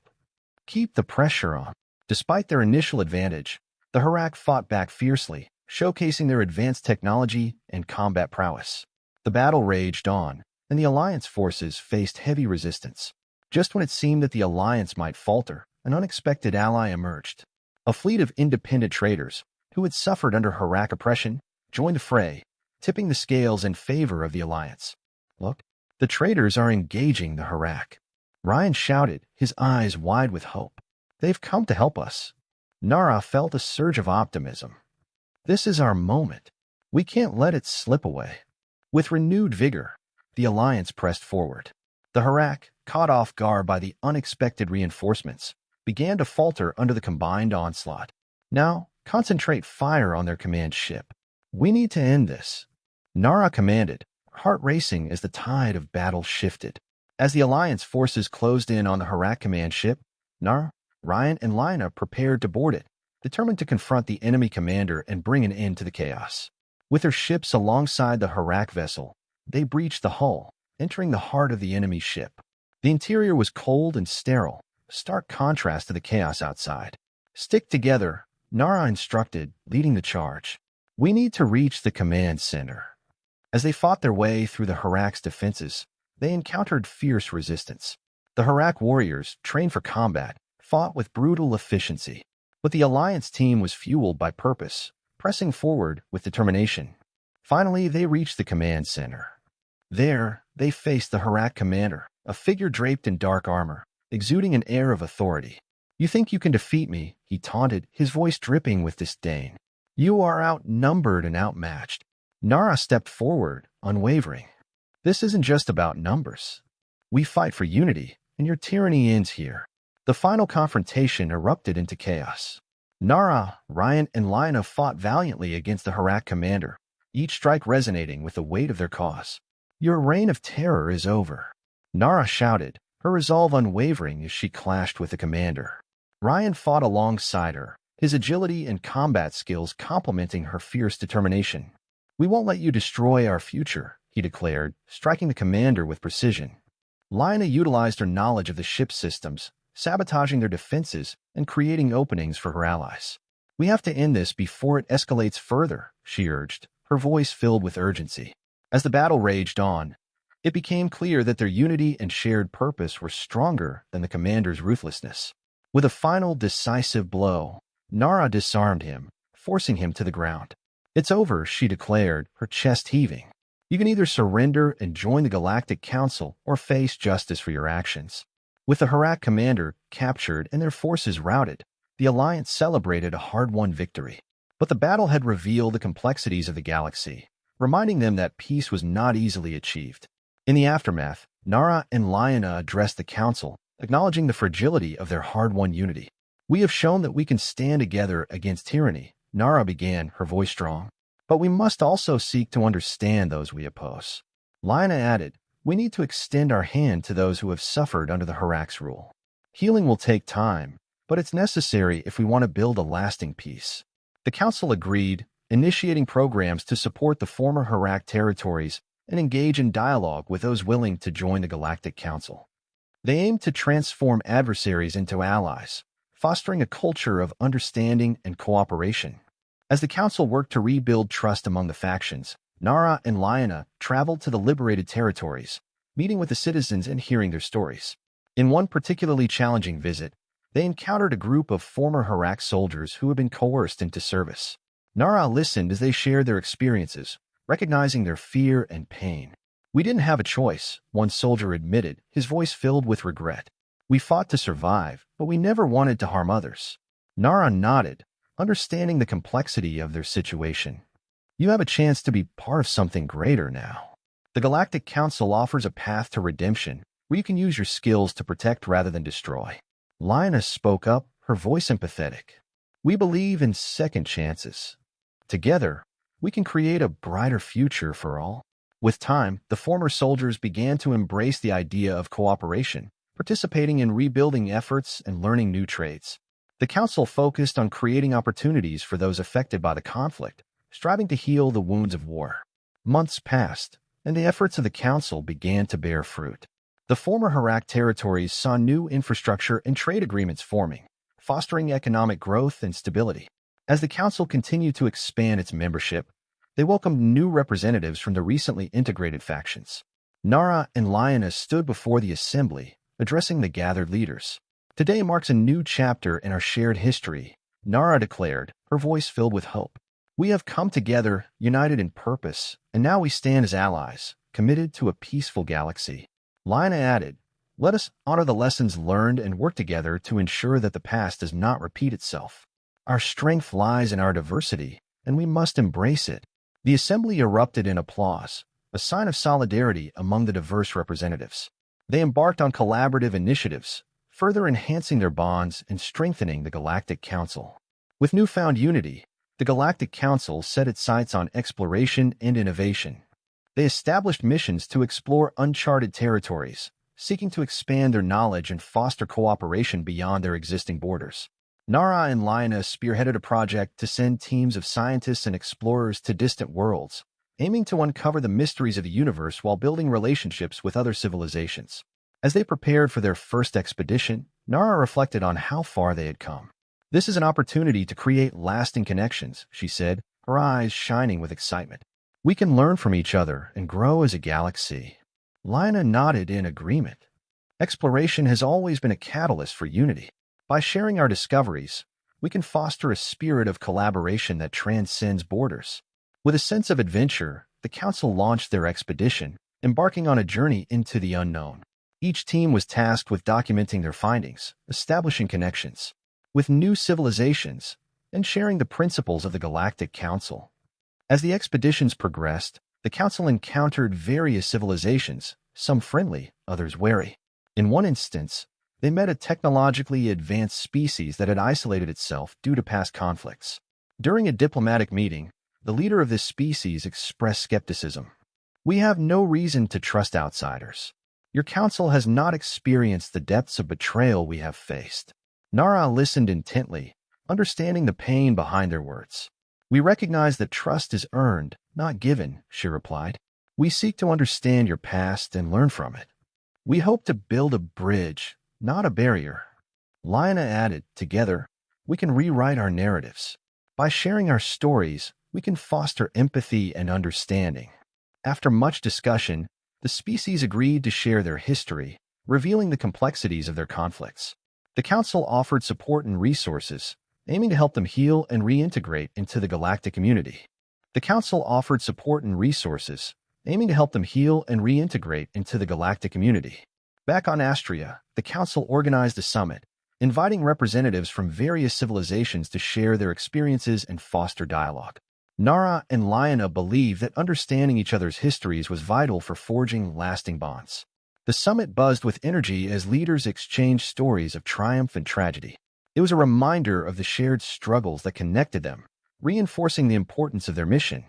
Keep the pressure on." Despite their initial advantage, the Harak fought back fiercely, showcasing their advanced technology and combat prowess. The battle raged on, and the Alliance forces faced heavy resistance. Just when it seemed that the Alliance might falter, an unexpected ally emerged. A fleet of independent traders, who had suffered under Harak oppression, joined the fray, tipping the scales in favor of the Alliance. "Look, the traders are engaging the Harak," Ryan shouted, his eyes wide with hope. "They've come to help us." Nara felt a surge of optimism. "This is our moment. We can't let it slip away." With renewed vigor, the Alliance pressed forward. The Harak, caught off guard by the unexpected reinforcements, began to falter under the combined onslaught. "Now, concentrate fire on their command ship. We need to end this," Nara commanded, heart racing as the tide of battle shifted. As the Alliance forces closed in on the Harak command ship, Nara, Ryan, and Lina prepared to board it, determined to confront the enemy commander and bring an end to the chaos. With their ships alongside the Harak vessel, they breached the hull, entering the heart of the enemy ship. The interior was cold and sterile, a stark contrast to the chaos outside. "Stick together," Nara instructed, leading the charge. "We need to reach the command center." As they fought their way through the Harak's defenses, they encountered fierce resistance. The Harak warriors, trained for combat, fought with brutal efficiency. But the Alliance team was fueled by purpose, pressing forward with determination. Finally, they reached the command center. There, they faced the Harak commander, a figure draped in dark armor, exuding an air of authority. "You think you can defeat me?" he taunted, his voice dripping with disdain. "You are outnumbered and outmatched." Nara stepped forward, unwavering. "This isn't just about numbers. We fight for unity, and your tyranny ends here." The final confrontation erupted into chaos. Nara, Ryan, and Lina fought valiantly against the Harak commander, each strike resonating with the weight of their cause. "Your reign of terror is over," Nara shouted, her resolve unwavering as she clashed with the commander. Ryan fought alongside her, his agility and combat skills complementing her fierce determination. "We won't let you destroy our future," he declared, striking the commander with precision. Lina utilized her knowledge of the ship's systems, sabotaging their defenses and creating openings for her allies. "We have to end this before it escalates further," she urged, her voice filled with urgency. As the battle raged on, it became clear that their unity and shared purpose were stronger than the commander's ruthlessness. With a final decisive blow, Nara disarmed him, forcing him to the ground. "It's over," she declared, her chest heaving. "You can either surrender and join the Galactic Council or face justice for your actions." With the Harak commander captured and their forces routed, the Alliance celebrated a hard-won victory. But the battle had revealed the complexities of the galaxy, reminding them that peace was not easily achieved. In the aftermath, Nara and Lina addressed the Council, acknowledging the fragility of their hard-won unity. "We have shown that we can stand together against tyranny," Nara began, her voice strong. "But we must also seek to understand those we oppose." Lina added, "We need to extend our hand to those who have suffered under the Harak's rule. Healing will take time, but it's necessary if we want to build a lasting peace." The Council agreed, initiating programs to support the former Harak territories and engage in dialogue with those willing to join the Galactic Council. They aimed to transform adversaries into allies, fostering a culture of understanding and cooperation. As the Council worked to rebuild trust among the factions, Nara and Lina traveled to the liberated territories, meeting with the citizens and hearing their stories. In one particularly challenging visit, they encountered a group of former Harak soldiers who had been coerced into service. Nara listened as they shared their experiences, recognizing their fear and pain. "We didn't have a choice," one soldier admitted, his voice filled with regret. "We fought to survive, but we never wanted to harm others." Nara nodded, understanding the complexity of their situation. "You have a chance to be part of something greater now. The Galactic Council offers a path to redemption, where you can use your skills to protect rather than destroy." Lina spoke up, her voice empathetic. "We believe in second chances. Together, we can create a brighter future for all." With time, the former soldiers began to embrace the idea of cooperation, participating in rebuilding efforts and learning new trades. The council focused on creating opportunities for those affected by the conflict, striving to heal the wounds of war. Months passed, and the efforts of the council began to bear fruit. The former Harak territories saw new infrastructure and trade agreements forming, fostering economic growth and stability. As the council continued to expand its membership, they welcomed new representatives from the recently integrated factions. Nara and Lioness stood before the assembly, addressing the gathered leaders. "Today marks a new chapter in our shared history," Nara declared, her voice filled with hope. "We have come together, united in purpose, and now we stand as allies, committed to a peaceful galaxy." Lioness added, "Let us honor the lessons learned and work together to ensure that the past does not repeat itself. Our strength lies in our diversity, and we must embrace it." The assembly erupted in applause, a sign of solidarity among the diverse representatives. They embarked on collaborative initiatives, further enhancing their bonds and strengthening the Galactic Council. With newfound unity, the Galactic Council set its sights on exploration and innovation. They established missions to explore uncharted territories, seeking to expand their knowledge and foster cooperation beyond their existing borders. Nara and Lioness spearheaded a project to send teams of scientists and explorers to distant worlds, aiming to uncover the mysteries of the universe while building relationships with other civilizations. As they prepared for their first expedition, Nara reflected on how far they had come. "This is an opportunity to create lasting connections," she said, her eyes shining with excitement. "We can learn from each other and grow as a galaxy." Lina nodded in agreement. Exploration has always been a catalyst for unity. By sharing our discoveries, we can foster a spirit of collaboration that transcends borders. With a sense of adventure, the Council launched their expedition, embarking on a journey into the unknown. Each team was tasked with documenting their findings, establishing connections with new civilizations, and sharing the principles of the Galactic Council. As the expeditions progressed, the Council encountered various civilizations, some friendly, others wary. In one instance, they met a technologically advanced species that had isolated itself due to past conflicts. During a diplomatic meeting, the leader of this species expressed skepticism. "We have no reason to trust outsiders. Your council has not experienced the depths of betrayal we have faced." Nara listened intently, understanding the pain behind their words. "We recognize that trust is earned, not given," she replied. "We seek to understand your past and learn from it. We hope to build a bridge, not a barrier." Lina added, "Together, we can rewrite our narratives. By sharing our stories, we can foster empathy and understanding." After much discussion, the species agreed to share their history, revealing the complexities of their conflicts. The Council offered support and resources, aiming to help them heal and reintegrate into the galactic community. The Council offered support and resources, aiming to help them heal and reintegrate into the galactic community. Back on Astria, the Council organized a summit, inviting representatives from various civilizations to share their experiences and foster dialogue. Nara and Lina believed that understanding each other's histories was vital for forging lasting bonds. The summit buzzed with energy as leaders exchanged stories of triumph and tragedy. It was a reminder of the shared struggles that connected them, reinforcing the importance of their mission.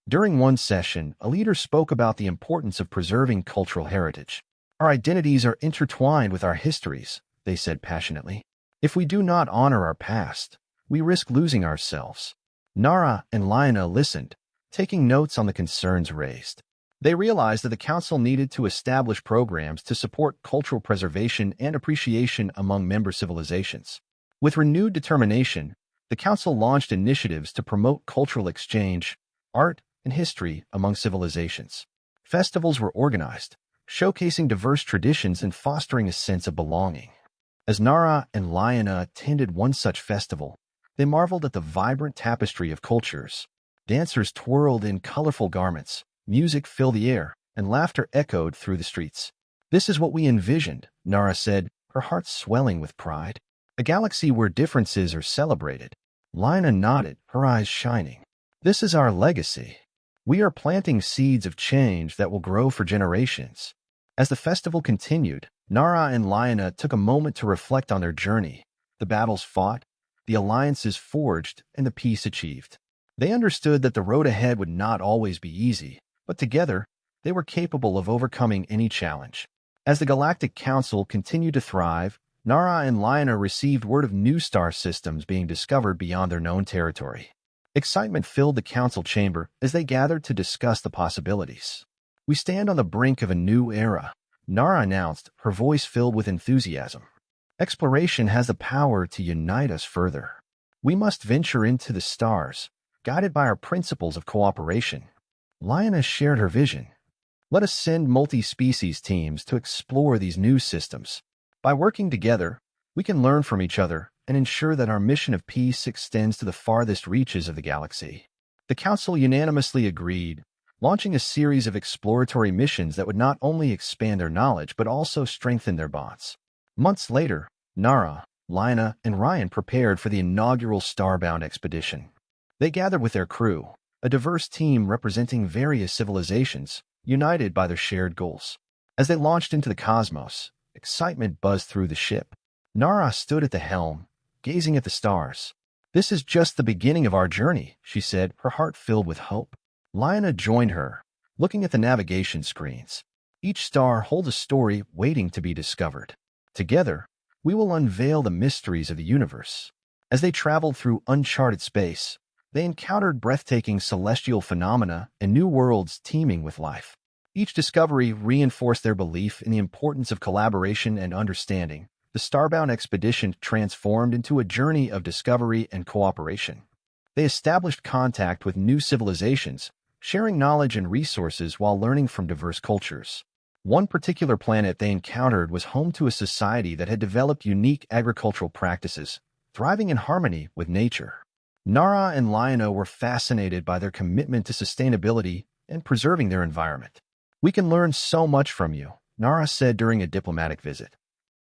During one session, a leader spoke about the importance of preserving cultural heritage. "Our identities are intertwined with our histories," they said passionately. "If we do not honor our past, we risk losing ourselves." Nara and Lina listened, taking notes on the concerns raised. They realized that the Council needed to establish programs to support cultural preservation and appreciation among member civilizations. With renewed determination, the Council launched initiatives to promote cultural exchange, art, and history among civilizations. Festivals were organized, showcasing diverse traditions and fostering a sense of belonging. As Nara and Lina attended one such festival, they marveled at the vibrant tapestry of cultures. Dancers twirled in colorful garments, music filled the air, and laughter echoed through the streets. "This is what we envisioned," Nara said, her heart swelling with pride. "A galaxy where differences are celebrated." Lina nodded, her eyes shining. "This is our legacy. We are planting seeds of change that will grow for generations." As the festival continued, Nara and Lina took a moment to reflect on their journey, the battles fought, the alliances forged, and the peace achieved. They understood that the road ahead would not always be easy, but together, they were capable of overcoming any challenge. As the Galactic Council continued to thrive, Nara and Liana received word of new star systems being discovered beyond their known territory. Excitement filled the council chamber as they gathered to discuss the possibilities. "We stand on the brink of a new era," Nara announced, her voice filled with enthusiasm. "Exploration has the power to unite us further. We must venture into the stars, guided by our principles of cooperation." Liana shared her vision. "Let us send multi-species teams to explore these new systems. By working together, we can learn from each other and ensure that our mission of peace extends to the farthest reaches of the galaxy." The council unanimously agreed, launching a series of exploratory missions that would not only expand their knowledge but also strengthen their bonds. Months later, Nara, Liana, and Ryan prepared for the inaugural starbound expedition. They gathered with their crew, a diverse team representing various civilizations, united by their shared goals. As they launched into the cosmos, excitement buzzed through the ship. Nara stood at the helm, gazing at the stars. "This is just the beginning of our journey," she said, her heart filled with hope. Liana joined her, looking at the navigation screens. "Each star holds a story waiting to be discovered. Together, we will unveil the mysteries of the universe." As they traveled through uncharted space, they encountered breathtaking celestial phenomena and new worlds teeming with life. Each discovery reinforced their belief in the importance of collaboration and understanding. The starbound expedition transformed into a journey of discovery and cooperation. They established contact with new civilizations, sharing knowledge and resources while learning from diverse cultures. One particular planet they encountered was home to a society that had developed unique agricultural practices, thriving in harmony with nature. Nara and Liana were fascinated by their commitment to sustainability and preserving their environment. "We can learn so much from you," Nara said during a diplomatic visit.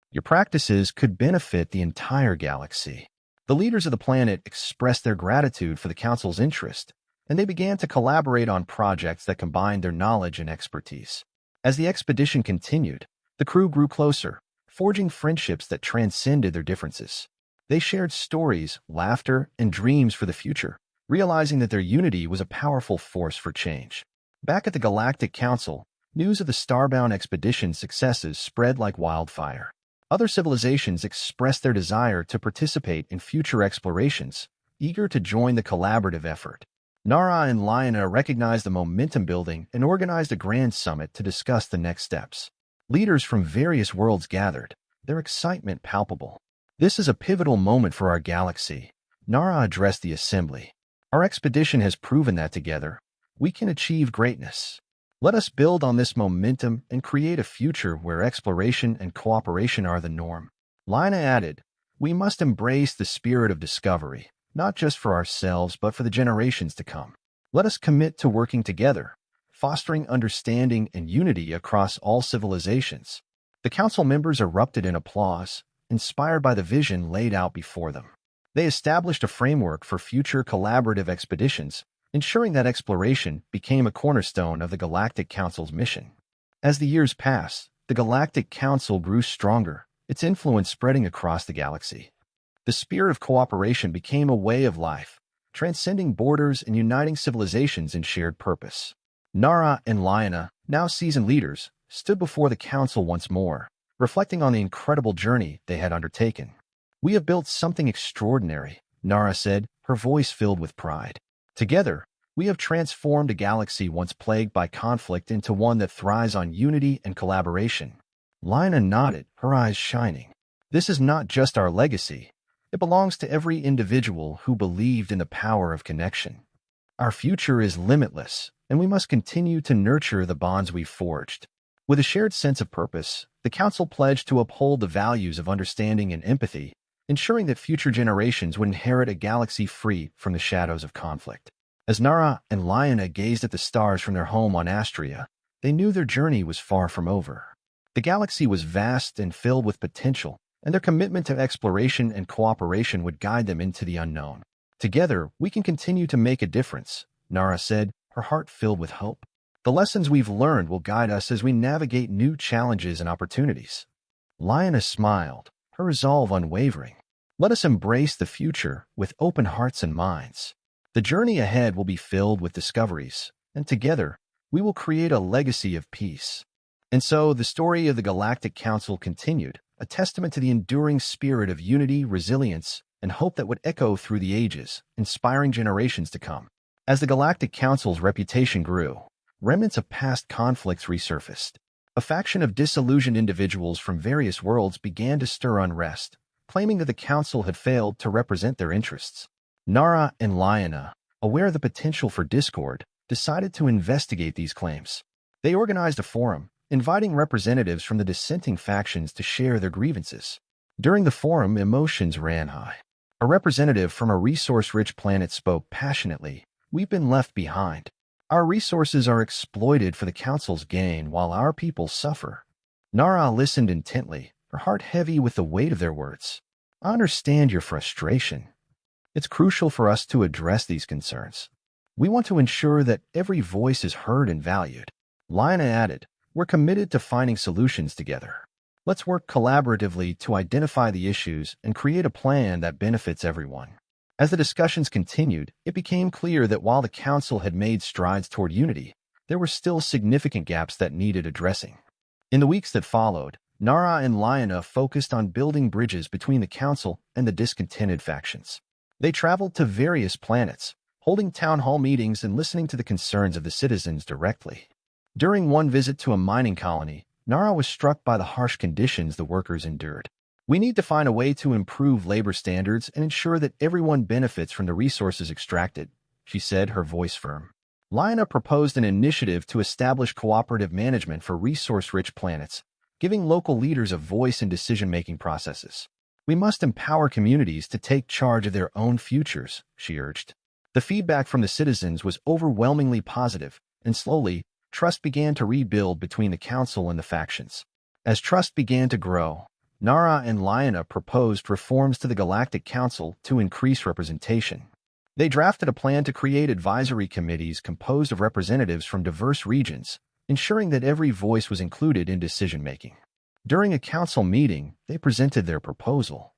"Your practices could benefit the entire galaxy." The leaders of the planet expressed their gratitude for the Council's interest, and they began to collaborate on projects that combined their knowledge and expertise. As the expedition continued, the crew grew closer, forging friendships that transcended their differences. They shared stories, laughter, and dreams for the future, realizing that their unity was a powerful force for change. Back at the Galactic Council, news of the starbound expedition's successes spread like wildfire. Other civilizations expressed their desire to participate in future explorations, eager to join the collaborative effort. Nara and Liana recognized the momentum building and organized a grand summit to discuss the next steps. Leaders from various worlds gathered, their excitement palpable. "This is a pivotal moment for our galaxy," Nara addressed the assembly. "Our expedition has proven that together, we can achieve greatness. Let us build on this momentum and create a future where exploration and cooperation are the norm." Liana added, "We must embrace the spirit of discovery, not just for ourselves but for the generations to come. Let us commit to working together, fostering understanding and unity across all civilizations." The council members erupted in applause, inspired by the vision laid out before them. They established a framework for future collaborative expeditions, ensuring that exploration became a cornerstone of the Galactic Council's mission. As the years passed, the Galactic Council grew stronger, its influence spreading across the galaxy. The spirit of cooperation became a way of life, transcending borders and uniting civilizations in shared purpose. Nara and Liana, now seasoned leaders, stood before the council once more, reflecting on the incredible journey they had undertaken. "We have built something extraordinary," Nara said, her voice filled with pride. "Together, we have transformed a galaxy once plagued by conflict into one that thrives on unity and collaboration." Liana nodded, her eyes shining. "This is not just our legacy. It belongs to every individual who believed in the power of connection. Our future is limitless, and we must continue to nurture the bonds we've forged." With a shared sense of purpose, the Council pledged to uphold the values of understanding and empathy, ensuring that future generations would inherit a galaxy free from the shadows of conflict. As Nara and Liana gazed at the stars from their home on Astria, they knew their journey was far from over. The galaxy was vast and filled with potential, and their commitment to exploration and cooperation would guide them into the unknown. "Together, we can continue to make a difference," Nara said, her heart filled with hope. "The lessons we've learned will guide us as we navigate new challenges and opportunities." Liana smiled, her resolve unwavering. "Let us embrace the future with open hearts and minds. The journey ahead will be filled with discoveries, and together, We will create a legacy of peace. And so the story of the Galactic Council continued, a testament to the enduring spirit of unity, resilience, and hope that would echo through the ages, inspiring generations to come. As the Galactic Council's reputation grew, remnants of past conflicts resurfaced. A faction of disillusioned individuals from various worlds began to stir unrest, claiming that the Council had failed to represent their interests. Nara and Liana, aware of the potential for discord, decided to investigate these claims. They organized a forum, inviting representatives from the dissenting factions to share their grievances. During the forum, emotions ran high. A representative from a resource-rich planet spoke passionately, "We've been left behind. Our resources are exploited for the Council's gain while our people suffer." Nara listened intently, her heart heavy with the weight of their words. "I understand your frustration. It's crucial for us to address these concerns. We want to ensure that every voice is heard and valued." Liana added, "We're committed to finding solutions together. Let's work collaboratively to identify the issues and create a plan that benefits everyone." As the discussions continued, it became clear that while the Council had made strides toward unity, there were still significant gaps that needed addressing. In the weeks that followed, Nara and Liana focused on building bridges between the Council and the discontented factions. They traveled to various planets, holding town hall meetings and listening to the concerns of the citizens directly. During one visit to a mining colony, Nara was struck by the harsh conditions the workers endured. "We need to find a way to improve labor standards and ensure that everyone benefits from the resources extracted," she said, her voice firm. Liana proposed an initiative to establish cooperative management for resource-rich planets, giving local leaders a voice in decision-making processes. "We must empower communities to take charge of their own futures," she urged. The feedback from the citizens was overwhelmingly positive, and slowly, trust began to rebuild between the Council and the factions. As trust began to grow, Nara and Liana proposed reforms to the Galactic Council to increase representation. They drafted a plan to create advisory committees composed of representatives from diverse regions, ensuring that every voice was included in decision-making. During a council meeting, they presented their proposal.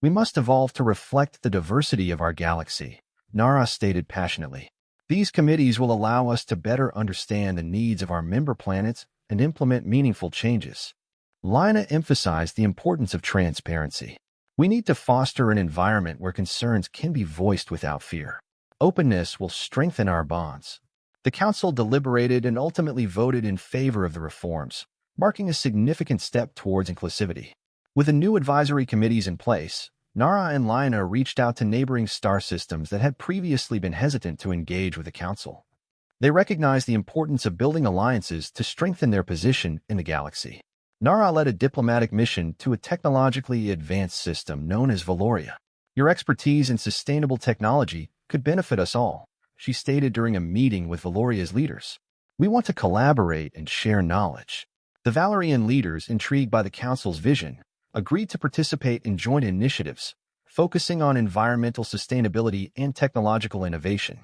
"We must evolve to reflect the diversity of our galaxy," Nara stated passionately. "These committees will allow us to better understand the needs of our member planets and implement meaningful changes." Liana emphasized the importance of transparency. "We need to foster an environment where concerns can be voiced without fear. Openness will strengthen our bonds." The Council deliberated and ultimately voted in favor of the reforms, marking a significant step towards inclusivity. With the new advisory committees in place, Nara and Liana reached out to neighboring star systems that had previously been hesitant to engage with the Council. They recognized the importance of building alliances to strengthen their position in the galaxy. Nara led a diplomatic mission to a technologically advanced system known as Valoria. "Your expertise in sustainable technology could benefit us all," she stated during a meeting with Valoria's leaders. "We want to collaborate and share knowledge." The Valorian leaders, intrigued by the Council's vision, agreed to participate in joint initiatives, focusing on environmental sustainability and technological innovation.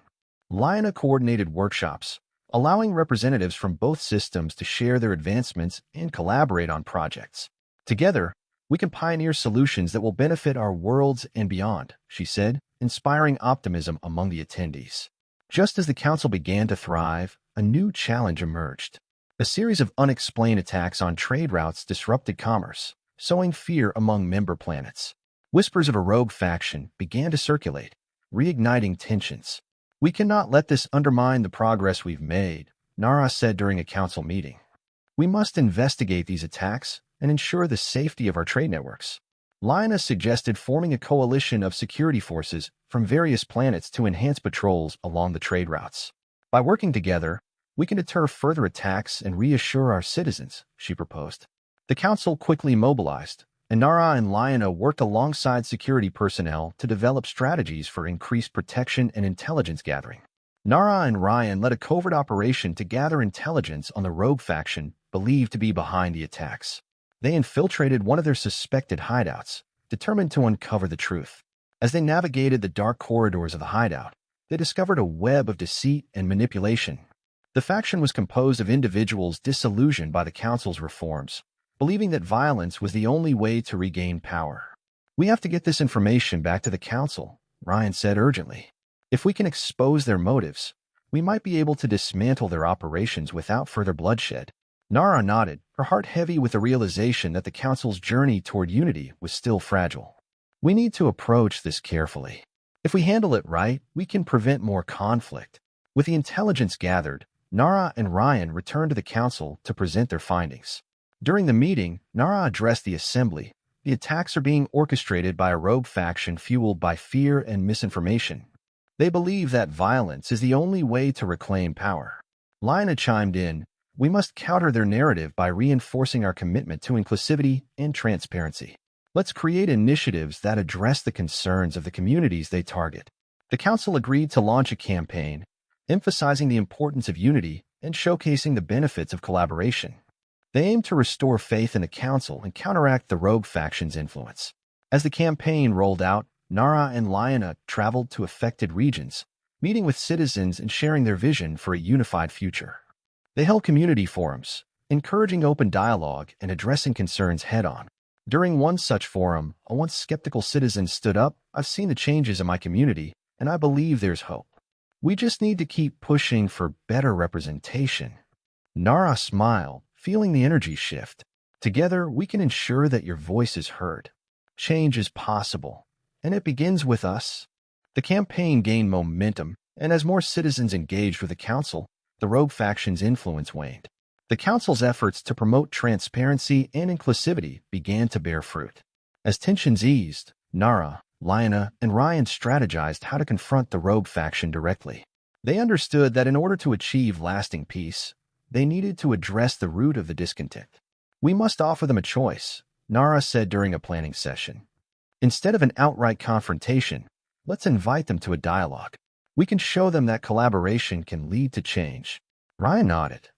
Liana coordinated workshops, allowing representatives from both systems to share their advancements and collaborate on projects. "Together, we can pioneer solutions that will benefit our worlds and beyond," she said, inspiring optimism among the attendees. Just as the Council began to thrive, a new challenge emerged. A series of unexplained attacks on trade routes disrupted commerce, sowing fear among member planets. Whispers of a rogue faction began to circulate, reigniting tensions. "We cannot let this undermine the progress we've made," Nara said during a council meeting. "We must investigate these attacks and ensure the safety of our trade networks." Liana suggested forming a coalition of security forces from various planets to enhance patrols along the trade routes. "By working together, we can deter further attacks and reassure our citizens," she proposed. The council quickly mobilized, and Nara and Liana worked alongside security personnel to develop strategies for increased protection and intelligence gathering. Nara and Ryan led a covert operation to gather intelligence on the rogue faction believed to be behind the attacks. They infiltrated one of their suspected hideouts, determined to uncover the truth. As they navigated the dark corridors of the hideout, they discovered a web of deceit and manipulation. The faction was composed of individuals disillusioned by the council's reforms, believing that violence was the only way to regain power. "We have to get this information back to the council," Ryan said urgently. "If we can expose their motives, we might be able to dismantle their operations without further bloodshed. Nara nodded, her heart heavy with the realization that the Council's journey toward unity was still fragile. We need to approach this carefully. If we handle it right, we can prevent more conflict. With the intelligence gathered, Nara and Ryan returned to the Council to present their findings. During the meeting, Nara addressed the Assembly. The attacks are being orchestrated by a rogue faction fueled by fear and misinformation. They believe that violence is the only way to reclaim power. Lina chimed in, we must counter their narrative by reinforcing our commitment to inclusivity and transparency. Let's create initiatives that address the concerns of the communities they target. The Council agreed to launch a campaign, emphasizing the importance of unity and showcasing the benefits of collaboration. They aimed to restore faith in the Council and counteract the rogue faction's influence. As the campaign rolled out, Nara and Lina traveled to affected regions, meeting with citizens and sharing their vision for a unified future. They held community forums, encouraging open dialogue and addressing concerns head-on. During one such forum, a once skeptical citizen stood up, I've seen the changes in my community, and I believe there's hope. We just need to keep pushing for better representation. Nara smiled, feeling the energy shift. Together, we can ensure that your voice is heard. Change is possible, and it begins with us. The campaign gained momentum, and as more citizens engaged with the Council, the rogue faction's influence waned. The Council's efforts to promote transparency and inclusivity began to bear fruit. As tensions eased, Nara, Lina, and Ryan strategized how to confront the rogue faction directly. They understood that in order to achieve lasting peace, they needed to address the root of the discontent. We must offer them a choice, Nara said during a planning session. Instead of an outright confrontation, let's invite them to a dialogue. We can show them that collaboration can lead to change. Ryan nodded.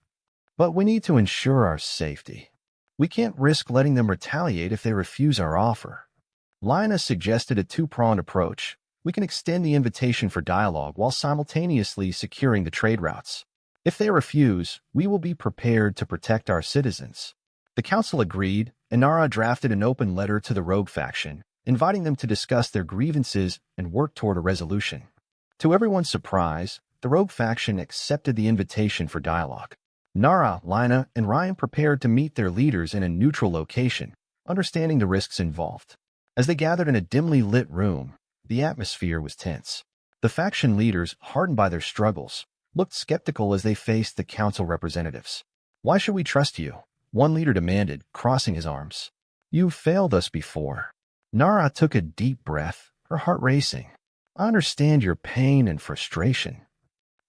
But we need to ensure our safety. We can't risk letting them retaliate if they refuse our offer. Lina suggested a two-pronged approach. We can extend the invitation for dialogue while simultaneously securing the trade routes. If they refuse, we will be prepared to protect our citizens. The Council agreed, and Nara drafted an open letter to the rogue faction, inviting them to discuss their grievances and work toward a resolution. To everyone's surprise, the rogue faction accepted the invitation for dialogue. Nara, Lina, and Ryan prepared to meet their leaders in a neutral location, understanding the risks involved. As they gathered in a dimly lit room, the atmosphere was tense. The faction leaders, hardened by their struggles, looked skeptical as they faced the Council representatives. Why should we trust you? One leader demanded, crossing his arms. You've failed us before. Nara took a deep breath, her heart racing. I understand your pain and frustration.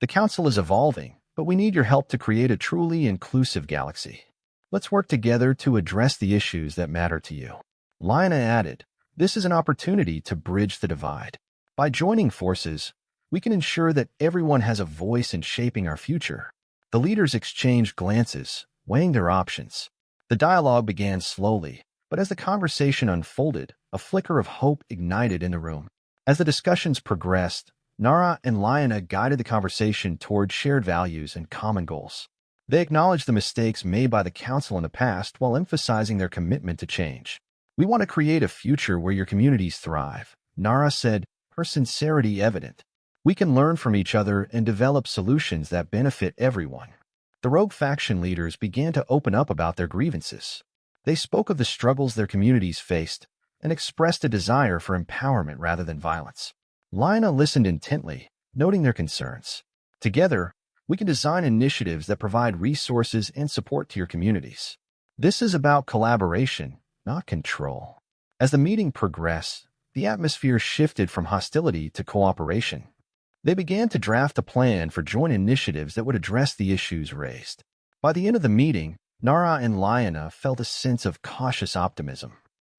The Council is evolving, but we need your help to create a truly inclusive galaxy. Let's work together to address the issues that matter to you. Lina added, this is an opportunity to bridge the divide. By joining forces, we can ensure that everyone has a voice in shaping our future. The leaders exchanged glances, weighing their options. The dialogue began slowly, but as the conversation unfolded, a flicker of hope ignited in the room. As the discussions progressed, Nara and Lina guided the conversation toward shared values and common goals. They acknowledged the mistakes made by the Council in the past while emphasizing their commitment to change. We want to create a future where your communities thrive, Nara said, her sincerity evident. We can learn from each other and develop solutions that benefit everyone. The rogue faction leaders began to open up about their grievances. They spoke of the struggles their communities faced and expressed a desire for empowerment rather than violence. Lina listened intently, noting their concerns. Together, we can design initiatives that provide resources and support to your communities. This is about collaboration, not control. As the meeting progressed, the atmosphere shifted from hostility to cooperation. They began to draft a plan for joint initiatives that would address the issues raised. By the end of the meeting, Nara and Lina felt a sense of cautious optimism.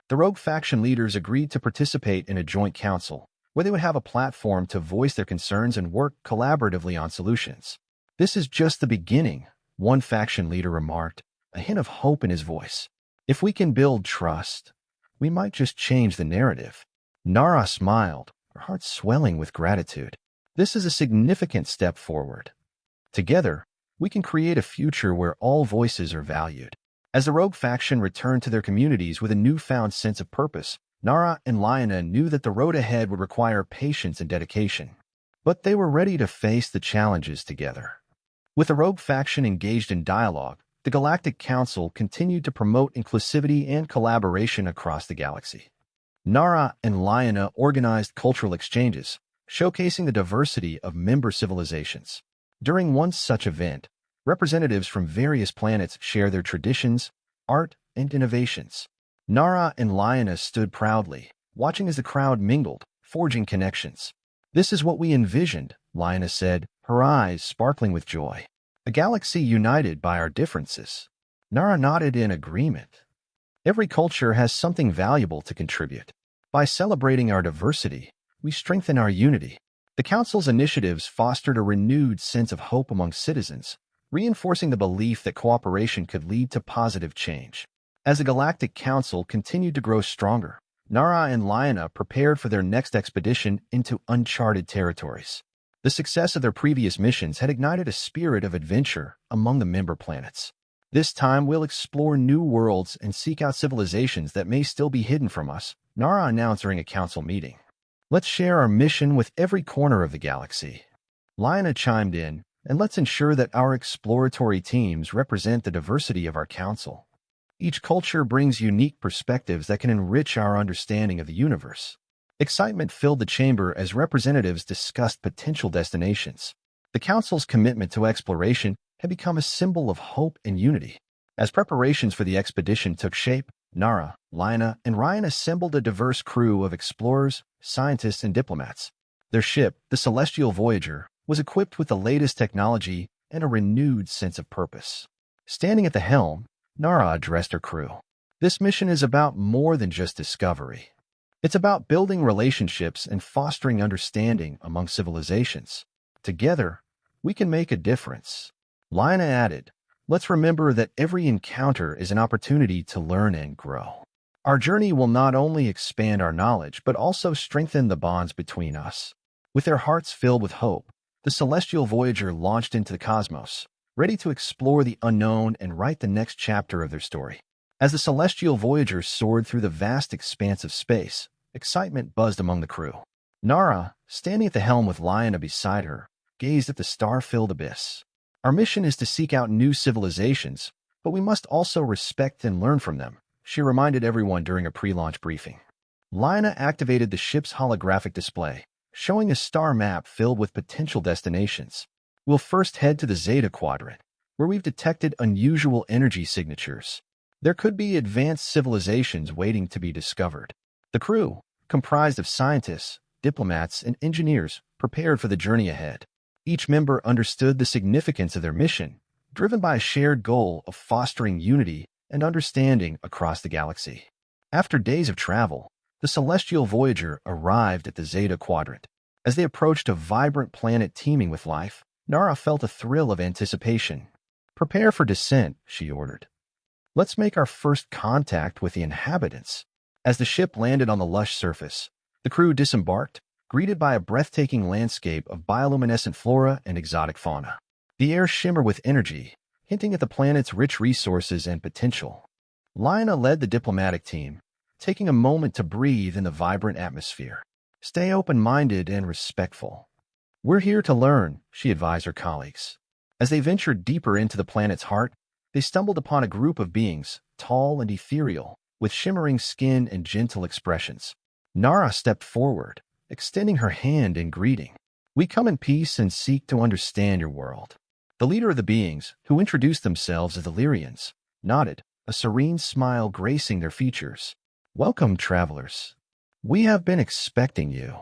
The rogue faction leaders agreed to participate in a joint council, where they would have a platform to voice their concerns and work collaboratively on solutions. This is just the beginning, one faction leader remarked, a hint of hope in his voice. If we can build trust, we might just change the narrative. Nara smiled, her heart swelling with gratitude. This is a significant step forward. Together, we can create a future where all voices are valued. As the rogue faction returned to their communities with a newfound sense of purpose, Nara and Lina knew that the road ahead would require patience and dedication. but they were ready to face the challenges together. With the rogue faction engaged in dialogue, the Galactic Council continued to promote inclusivity and collaboration across the galaxy. Nara and Liana organized cultural exchanges, showcasing the diversity of member civilizations. During one such event, representatives from various planets share their traditions, art, and innovations. Nara and Liana stood proudly, watching as the crowd mingled, forging connections. "This is what we envisioned," Liana said, her eyes sparkling with joy. "A galaxy united by our differences." Nara nodded in agreement. Every culture has something valuable to contribute. By celebrating our diversity, we strengthen our unity. The Council's initiatives fostered a renewed sense of hope among citizens, reinforcing the belief that cooperation could lead to positive change. As the Galactic Council continued to grow stronger, Nara and Liana prepared for their next expedition into uncharted territories. The success of their previous missions had ignited a spirit of adventure among the member planets. "This time we'll explore new worlds and seek out civilizations that may still be hidden from us," Nara announced during a council meeting. "Let's share our mission with every corner of the galaxy." Liana chimed in, "And let's ensure that our exploratory teams represent the diversity of our council. Each culture brings unique perspectives that can enrich our understanding of the universe." Excitement filled the chamber as representatives discussed potential destinations. The Council's commitment to exploration had become a symbol of hope and unity. As preparations for the expedition took shape, Nara, Liana, and Ryan assembled a diverse crew of explorers, scientists, and diplomats. Their ship, the Celestial Voyager, was equipped with the latest technology and a renewed sense of purpose. Standing at the helm, Nara addressed her crew. "This mission is about more than just discovery. It's about building relationships and fostering understanding among civilizations. Together, we can make a difference." Liana added, "Let's remember that every encounter is an opportunity to learn and grow. Our journey will not only expand our knowledge, but also strengthen the bonds between us." With their hearts filled with hope, the Celestial Voyager launched into the cosmos, ready to explore the unknown and write the next chapter of their story. As the Celestial Voyager soared through the vast expanse of space, excitement buzzed among the crew. Nara, standing at the helm with Liana beside her, gazed at the star-filled abyss. "Our mission is to seek out new civilizations, but we must also respect and learn from them," she reminded everyone during a pre-launch briefing. Liana activated the ship's holographic display, showing a star map filled with potential destinations. "We'll first head to the Zeta Quadrant, where we've detected unusual energy signatures. There could be advanced civilizations waiting to be discovered." The crew, comprised of scientists, diplomats, and engineers, prepared for the journey ahead. Each member understood the significance of their mission, driven by a shared goal of fostering unity and understanding across the galaxy. After days of travel, the Celestial Voyager arrived at the Zeta Quadrant. As they approached a vibrant planet teeming with life, Nara felt a thrill of anticipation. "Prepare for descent," she ordered. "Let's make our first contact with the inhabitants." As the ship landed on the lush surface, the crew disembarked, greeted by a breathtaking landscape of bioluminescent flora and exotic fauna. The air shimmered with energy, hinting at the planet's rich resources and potential. Liana led the diplomatic team, taking a moment to breathe in the vibrant atmosphere. "Stay open-minded and respectful. We're here to learn," she advised her colleagues. As they ventured deeper into the planet's heart, they stumbled upon a group of beings, tall and ethereal, with shimmering skin and gentle expressions. Nara stepped forward, extending her hand in greeting. "We come in peace and seek to understand your world." The leader of the beings, who introduced themselves as the Lyrians, nodded, a serene smile gracing their features. "Welcome, travelers. We have been expecting you."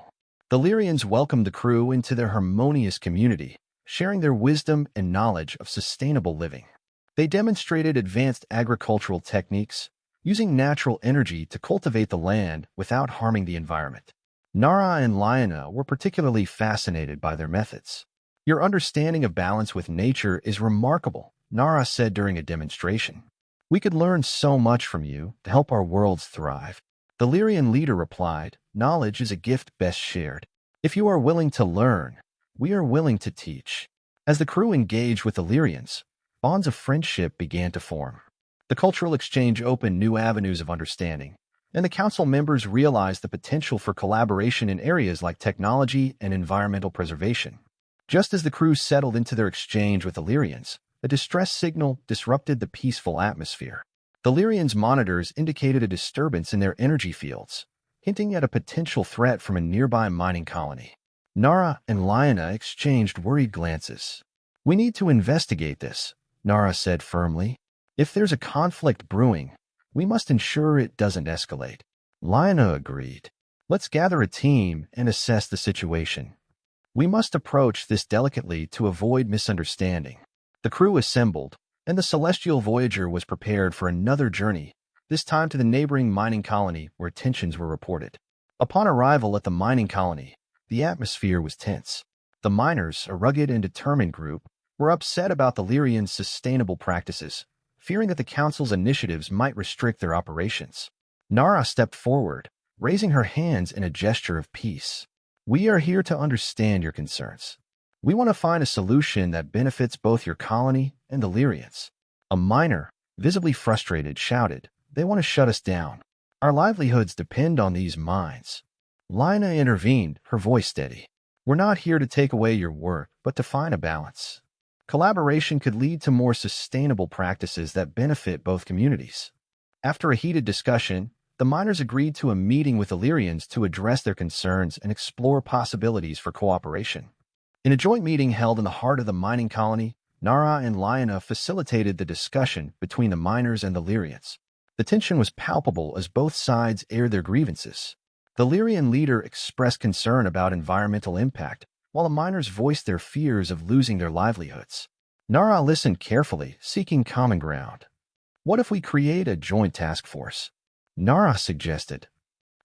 The Lyrians welcomed the crew into their harmonious community, sharing their wisdom and knowledge of sustainable living. They demonstrated advanced agricultural techniques, using natural energy to cultivate the land without harming the environment. Nara and Liana were particularly fascinated by their methods. "Your understanding of balance with nature is remarkable," Nara said during a demonstration. "We could learn so much from you to help our worlds thrive." The Lyrian leader replied, "Knowledge is a gift best shared. If you are willing to learn, we are willing to teach." As the crew engaged with the Lyrians, bonds of friendship began to form. The cultural exchange opened new avenues of understanding, and the council members realized the potential for collaboration in areas like technology and environmental preservation. Just as the crew settled into their exchange with Illyrians, a distress signal disrupted the peaceful atmosphere. The Illyrians' monitors indicated a disturbance in their energy fields, hinting at a potential threat from a nearby mining colony. Nara and Lyanna exchanged worried glances. "We need to investigate this," Nara said firmly. "If there's a conflict brewing, we must ensure it doesn't escalate." Lyanna agreed. "Let's gather a team and assess the situation. We must approach this delicately to avoid misunderstanding." The crew assembled, and the Celestial Voyager was prepared for another journey, this time to the neighboring mining colony where tensions were reported. Upon arrival at the mining colony, the atmosphere was tense. The miners, a rugged and determined group, were upset about the Lyrians' sustainable practices, fearing that the Council's initiatives might restrict their operations. Nara stepped forward, raising her hands in a gesture of peace. "We are here to understand your concerns. We want to find a solution that benefits both your colony and the Lyrians." A miner, visibly frustrated, shouted, "They want to shut us down. Our livelihoods depend on these mines." Lyanna intervened, her voice steady. "We're not here to take away your work, but to find a balance. Collaboration could lead to more sustainable practices that benefit both communities." After a heated discussion, the miners agreed to a meeting with Illyrians to address their concerns and explore possibilities for cooperation. In a joint meeting held in the heart of the mining colony, Nara and Lyanna facilitated the discussion between the miners and the Lyrians. The tension was palpable as both sides aired their grievances. The Lyrian leader expressed concern about environmental impact, while the miners voiced their fears of losing their livelihoods. Nara listened carefully, seeking common ground. "What if we create a joint task force?" Nara suggested.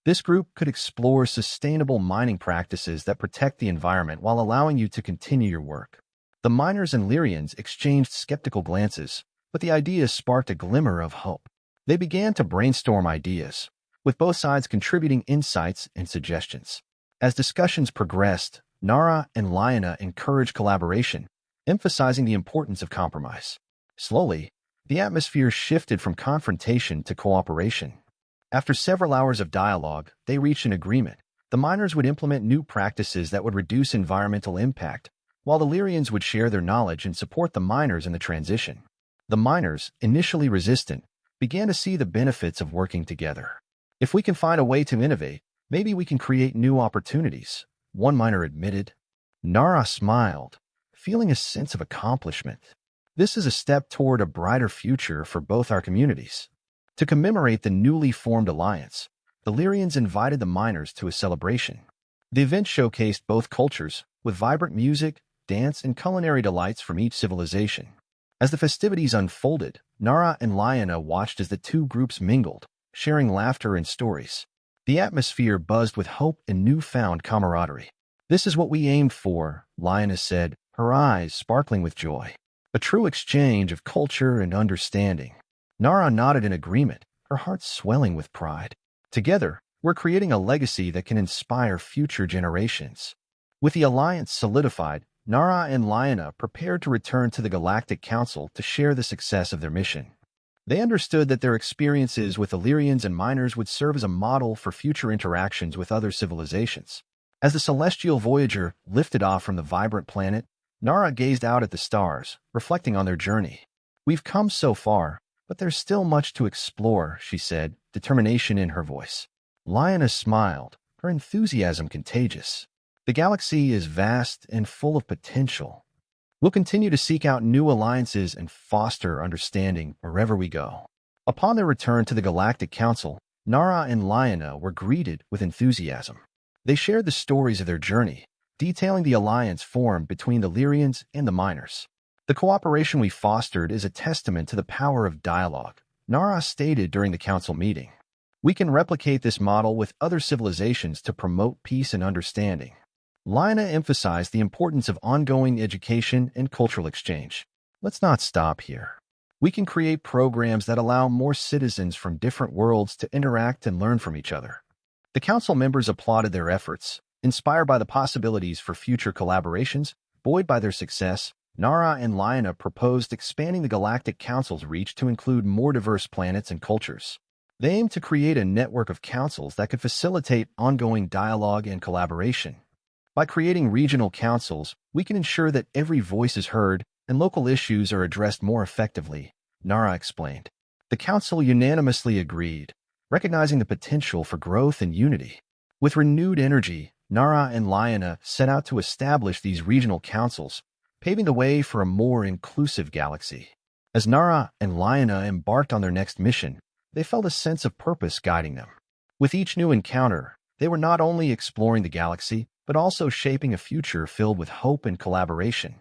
"This group could explore sustainable mining practices that protect the environment while allowing you to continue your work." The miners and Lyrians exchanged skeptical glances, but the idea sparked a glimmer of hope. They began to brainstorm ideas, with both sides contributing insights and suggestions. As discussions progressed, Nara and Lyanna encouraged collaboration, emphasizing the importance of compromise. Slowly, the atmosphere shifted from confrontation to cooperation. After several hours of dialogue, they reached an agreement. The miners would implement new practices that would reduce environmental impact, while the Lyrians would share their knowledge and support the miners in the transition. The miners, initially resistant, began to see the benefits of working together. "If we can find a way to innovate, maybe we can create new opportunities," one miner admitted. Nara smiled, feeling a sense of accomplishment. "This is a step toward a brighter future for both our communities." To commemorate the newly formed alliance, the Lyrians invited the miners to a celebration. The event showcased both cultures, with vibrant music, dance, and culinary delights from each civilization. As the festivities unfolded, Nara and Lyanna watched as the two groups mingled, sharing laughter and stories. The atmosphere buzzed with hope and newfound camaraderie. "This is what we aimed for," Lyanna said, her eyes sparkling with joy. "A true exchange of culture and understanding." Nara nodded in agreement, her heart swelling with pride. "Together, we're creating a legacy that can inspire future generations." With the alliance solidified, Nara and Lyanna prepared to return to the Galactic Council to share the success of their mission. They understood that their experiences with Illyrians and miners would serve as a model for future interactions with other civilizations. As the Celestial Voyager lifted off from the vibrant planet, Nara gazed out at the stars, reflecting on their journey. "We've come so far, but there's still much to explore," she said, determination in her voice. Lyanna smiled, her enthusiasm contagious. "The galaxy is vast and full of potential. We'll continue to seek out new alliances and foster understanding wherever we go." Upon their return to the Galactic Council, Nara and Lyanna were greeted with enthusiasm. They shared the stories of their journey, detailing the alliance formed between the Lyrians and the miners. "The cooperation we fostered is a testament to the power of dialogue," Nara stated during the council meeting. "We can replicate this model with other civilizations to promote peace and understanding." Lyanna emphasized the importance of ongoing education and cultural exchange. "Let's not stop here. We can create programs that allow more citizens from different worlds to interact and learn from each other." The council members applauded their efforts, inspired by the possibilities for future collaborations. Buoyed by their success, Nara and Lyanna proposed expanding the Galactic Council's reach to include more diverse planets and cultures. They aim to create a network of councils that could facilitate ongoing dialogue and collaboration. By creating regional councils, we can ensure that every voice is heard and local issues are addressed more effectively, Nara explained. The council unanimously agreed, recognizing the potential for growth and unity. With renewed energy, Nara and Liana set out to establish these regional councils, paving the way for a more inclusive galaxy. As Nara and Liana embarked on their next mission, they felt a sense of purpose guiding them. With each new encounter, they were not only exploring the galaxy, but also shaping a future filled with hope and collaboration.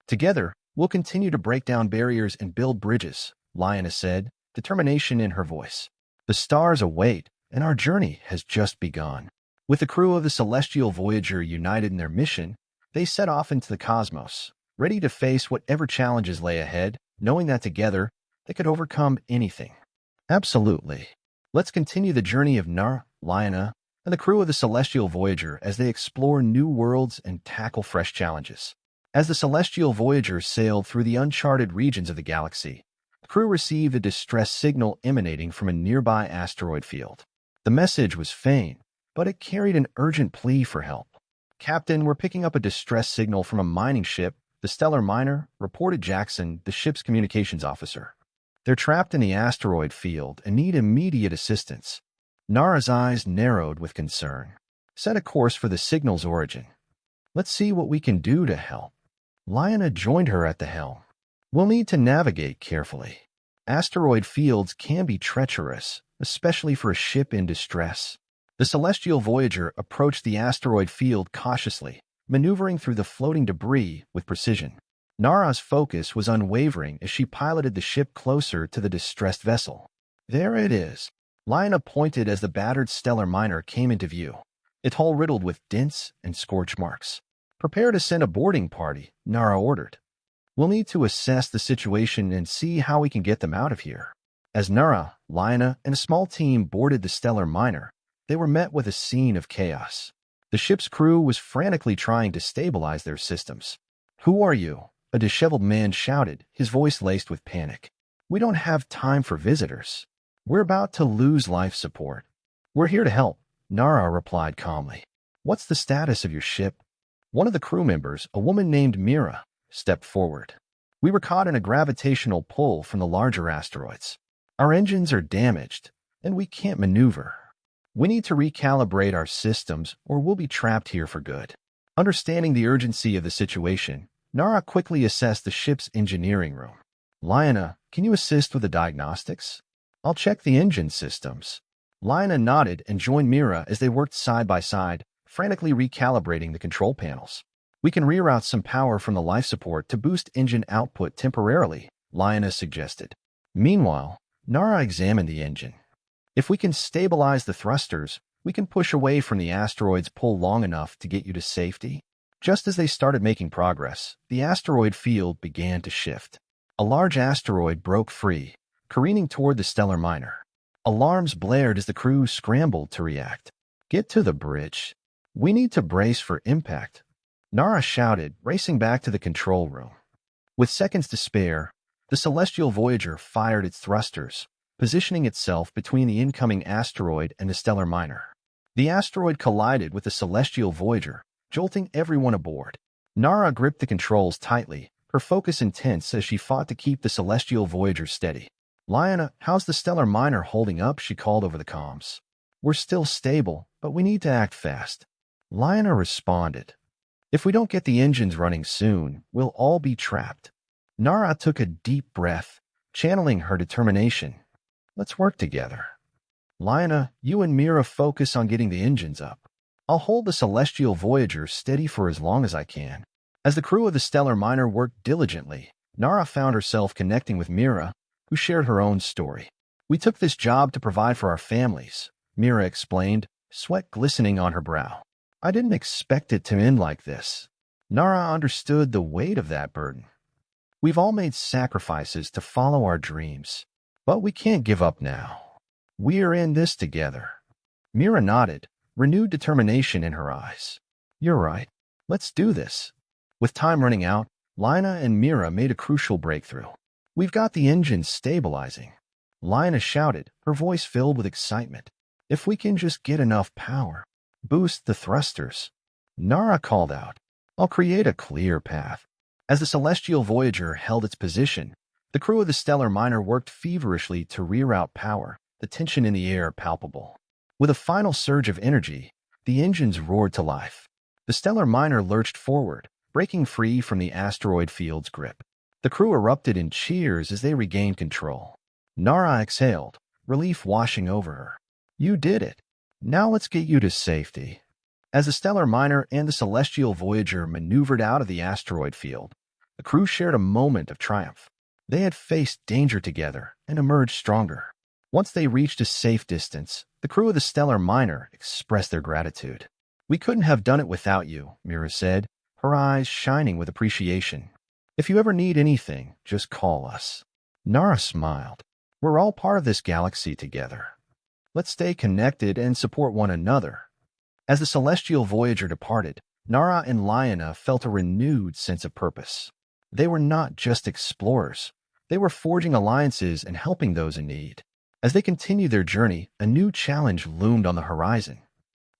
Together, we'll continue to break down barriers and build bridges, Liana said, determination in her voice. The stars await, and our journey has just begun. With the crew of the Celestial Voyager united in their mission, they set off into the cosmos, ready to face whatever challenges lay ahead, knowing that together, they could overcome anything. Absolutely. Let's continue the journey of Nara, Liana, and the crew of the Celestial Voyager as they explore new worlds and tackle fresh challenges. As the Celestial Voyager sailed through the uncharted regions of the galaxy, the crew received a distress signal emanating from a nearby asteroid field. The message was faint, but it carried an urgent plea for help. Captain, we're picking up a distress signal from a mining ship, the Stellar Miner, reported Jackson, the ship's communications officer. They're trapped in the asteroid field and need immediate assistance. Nara's eyes narrowed with concern. Set a course for the signal's origin. Let's see what we can do to help. Liana joined her at the helm. We'll need to navigate carefully. Asteroid fields can be treacherous, especially for a ship in distress. The Celestial Voyager approached the asteroid field cautiously, maneuvering through the floating debris with precision. Nara's focus was unwavering as she piloted the ship closer to the distressed vessel. There it is. Liana pointed as the battered Stellar Miner came into view, its hull riddled with dents and scorch marks. Prepare to send a boarding party, Nara ordered. We'll need to assess the situation and see how we can get them out of here. As Nara, Liana, and a small team boarded the Stellar Miner, they were met with a scene of chaos. The ship's crew was frantically trying to stabilize their systems. Who are you? A disheveled man shouted, his voice laced with panic. We don't have time for visitors. We're about to lose life support. We're here to help, Nara replied calmly. What's the status of your ship? One of the crew members, a woman named Mira, stepped forward. We were caught in a gravitational pull from the larger asteroids. Our engines are damaged, and we can't maneuver. We need to recalibrate our systems or we'll be trapped here for good. Understanding the urgency of the situation, Nara quickly assessed the ship's engineering room. Liana, can you assist with the diagnostics? I'll check the engine systems. Liana nodded and joined Mira as they worked side by side, frantically recalibrating the control panels. We can reroute some power from the life support to boost engine output temporarily, Liana suggested. Meanwhile, Nara examined the engine. If we can stabilize the thrusters, we can push away from the asteroid's pull long enough to get you to safety. Just as they started making progress, the asteroid field began to shift. A large asteroid broke free, careening toward the Stellar Miner. Alarms blared as the crew scrambled to react. Get to the bridge. We need to brace for impact, Nara shouted, racing back to the control room. With seconds to spare, the Celestial Voyager fired its thrusters, positioning itself between the incoming asteroid and the Stellar Miner. The asteroid collided with the Celestial Voyager, jolting everyone aboard. Nara gripped the controls tightly, her focus intense as she fought to keep the Celestial Voyager steady. Liana, how's the Stellar Miner holding up? She called over the comms. We're still stable, but we need to act fast. Liana responded. If we don't get the engines running soon, we'll all be trapped. Nara took a deep breath, channeling her determination. Let's work together. Liana, you and Mira focus on getting the engines up. I'll hold the Celestial Voyager steady for as long as I can. As the crew of the Stellar Miner worked diligently, Nara found herself connecting with Mira, who shared her own story. We took this job to provide for our families, Mira explained, sweat glistening on her brow. I didn't expect it to end like this. Nara understood the weight of that burden. We've all made sacrifices to follow our dreams, but we can't give up now. We are in this together. Mira nodded, renewed determination in her eyes. You're right. Let's do this. With time running out, Lina and Mira made a crucial breakthrough. We've got the engines stabilizing. Lioness shouted, her voice filled with excitement. If we can just get enough power. Boost the thrusters. Nara called out. I'll create a clear path. As the celestial Voyager held its position, the crew of the stellar miner worked feverishly to reroute power, the tension in the air palpable. With a final surge of energy, the engines roared to life. The stellar miner lurched forward, breaking free from the asteroid field's grip. The crew erupted in cheers as they regained control. Nara exhaled, relief washing over her. You did it. Now let's get you to safety. As the stellar miner and the celestial Voyager maneuvered out of the asteroid field, the crew shared a moment of triumph. They had faced danger together and emerged stronger. Once they reached a safe distance, the crew of the stellar miner expressed their gratitude. We couldn't have done it without you, Mira said, her eyes shining with appreciation. If you ever need anything, just call us. Nara smiled. We're all part of this galaxy together. Let's stay connected and support one another. As the celestial Voyager departed, Nara and Liana felt a renewed sense of purpose. They were not just explorers. They were forging alliances and helping those in need. As they continued their journey, a new challenge loomed on the horizon.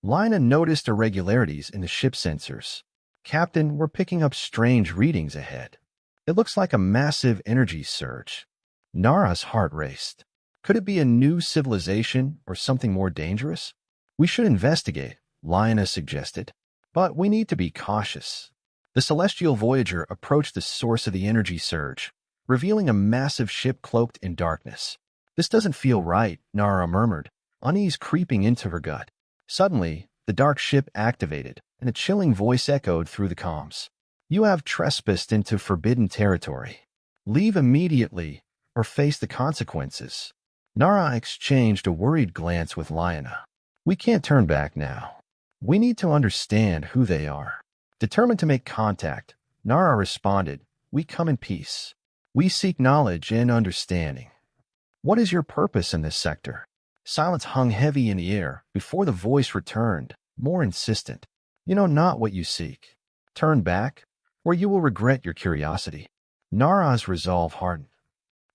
Liana noticed irregularities in the ship sensors. Captain, we're picking up strange readings ahead. It looks like a massive energy surge. Nara's heart raced. Could it be a new civilization or something more dangerous? We should investigate, Liana suggested. But we need to be cautious. The celestial Voyager approached the source of the energy surge, revealing a massive ship cloaked in darkness. This doesn't feel right, Nara murmured, unease creeping into her gut. Suddenly, the dark ship activated, and a chilling voice echoed through the comms. You have trespassed into forbidden territory. Leave immediately, or face the consequences. Nara exchanged a worried glance with Liana. We can't turn back now. We need to understand who they are. Determined to make contact, Nara responded, we come in peace. We seek knowledge and understanding. What is your purpose in this sector? Silence hung heavy in the air before the voice returned, more insistent. You know not what you seek. Turn back, or you will regret your curiosity. Nara's resolve hardened.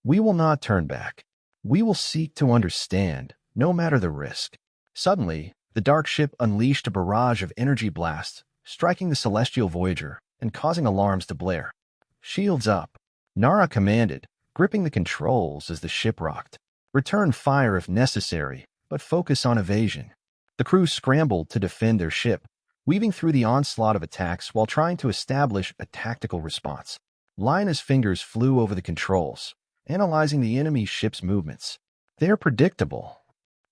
We will not turn back. We will seek to understand, no matter the risk. Suddenly, the dark ship unleashed a barrage of energy blasts, striking the celestial Voyager and causing alarms to blare. Shields up, Nara commanded, gripping the controls as the ship rocked. Return fire if necessary, but focus on evasion. The crew scrambled to defend their ship, weaving through the onslaught of attacks while trying to establish a tactical response. Lina's fingers flew over the controls, analyzing the enemy ship's movements. They're predictable.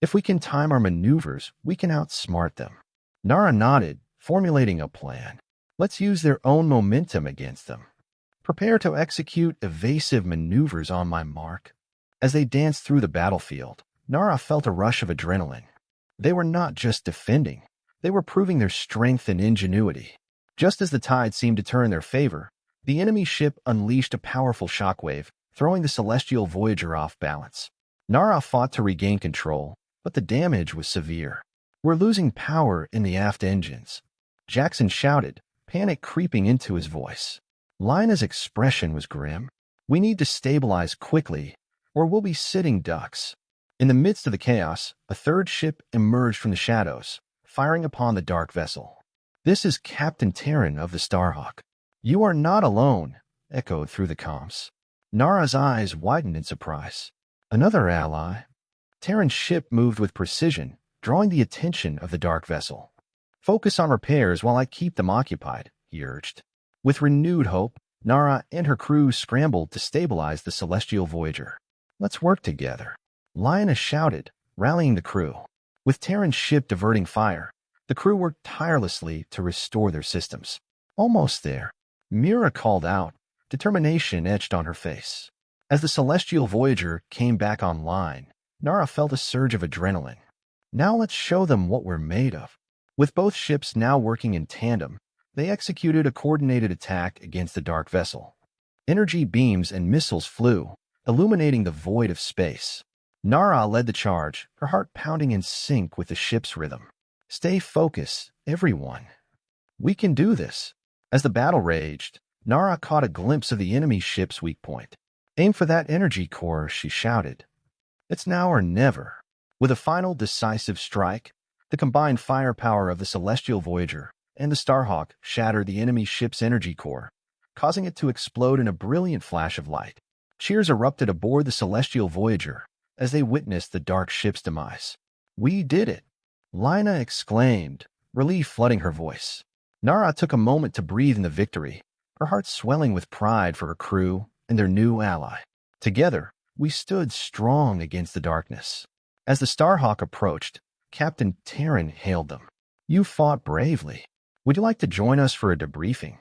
If we can time our maneuvers, we can outsmart them. Nara nodded, formulating a plan. Let's use their own momentum against them. Prepare to execute evasive maneuvers on my mark. As they danced through the battlefield, Nara felt a rush of adrenaline. They were not just defending, they were proving their strength and ingenuity. Just as the tide seemed to turn in their favor, the enemy ship unleashed a powerful shockwave, throwing the celestial Voyager off balance. Nara fought to regain control, but the damage was severe. We're losing power in the aft engines. Jackson shouted, panic creeping into his voice. Lina's expression was grim. We need to stabilize quickly, or we'll be sitting ducks. In the midst of the chaos, a third ship emerged from the shadows, firing upon the dark vessel. This is Captain Terran of the Starhawk. You are not alone, echoed through the comms. Nara's eyes widened in surprise. Another ally? Terran's ship moved with precision, drawing the attention of the dark vessel. Focus on repairs while I keep them occupied, he urged. With renewed hope, Nara and her crew scrambled to stabilize the celestial Voyager. Let's work together. Lina shouted, rallying the crew. With Terran's ship diverting fire, the crew worked tirelessly to restore their systems. Almost there. Mira called out, determination etched on her face. As the celestial Voyager came back online, Nara felt a surge of adrenaline. Now let's show them what we're made of. With both ships now working in tandem, they executed a coordinated attack against the dark vessel. Energy beams and missiles flew, illuminating the void of space. Nara led the charge, her heart pounding in sync with the ship's rhythm. Stay focused, everyone. We can do this. As the battle raged, Nara caught a glimpse of the enemy ship's weak point. Aim for that energy core, she shouted. It's now or never. With a final decisive strike, the combined firepower of the Celestial Voyager and the Starhawk shattered the enemy ship's energy core, causing it to explode in a brilliant flash of light. Cheers erupted aboard the Celestial Voyager as they witnessed the dark ship's demise. "We did it!" Lina exclaimed, relief flooding her voice. Nara took a moment to breathe in the victory, her heart swelling with pride for her crew and their new ally. Together, we stood strong against the darkness. As the Starhawk approached, Captain Terran hailed them. "You fought bravely. Would you like to join us for a debriefing?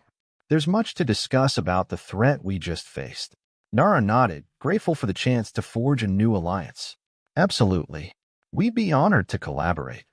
There's much to discuss about the threat we just faced." Nara nodded, grateful for the chance to forge a new alliance. "Absolutely. We'd be honored to collaborate."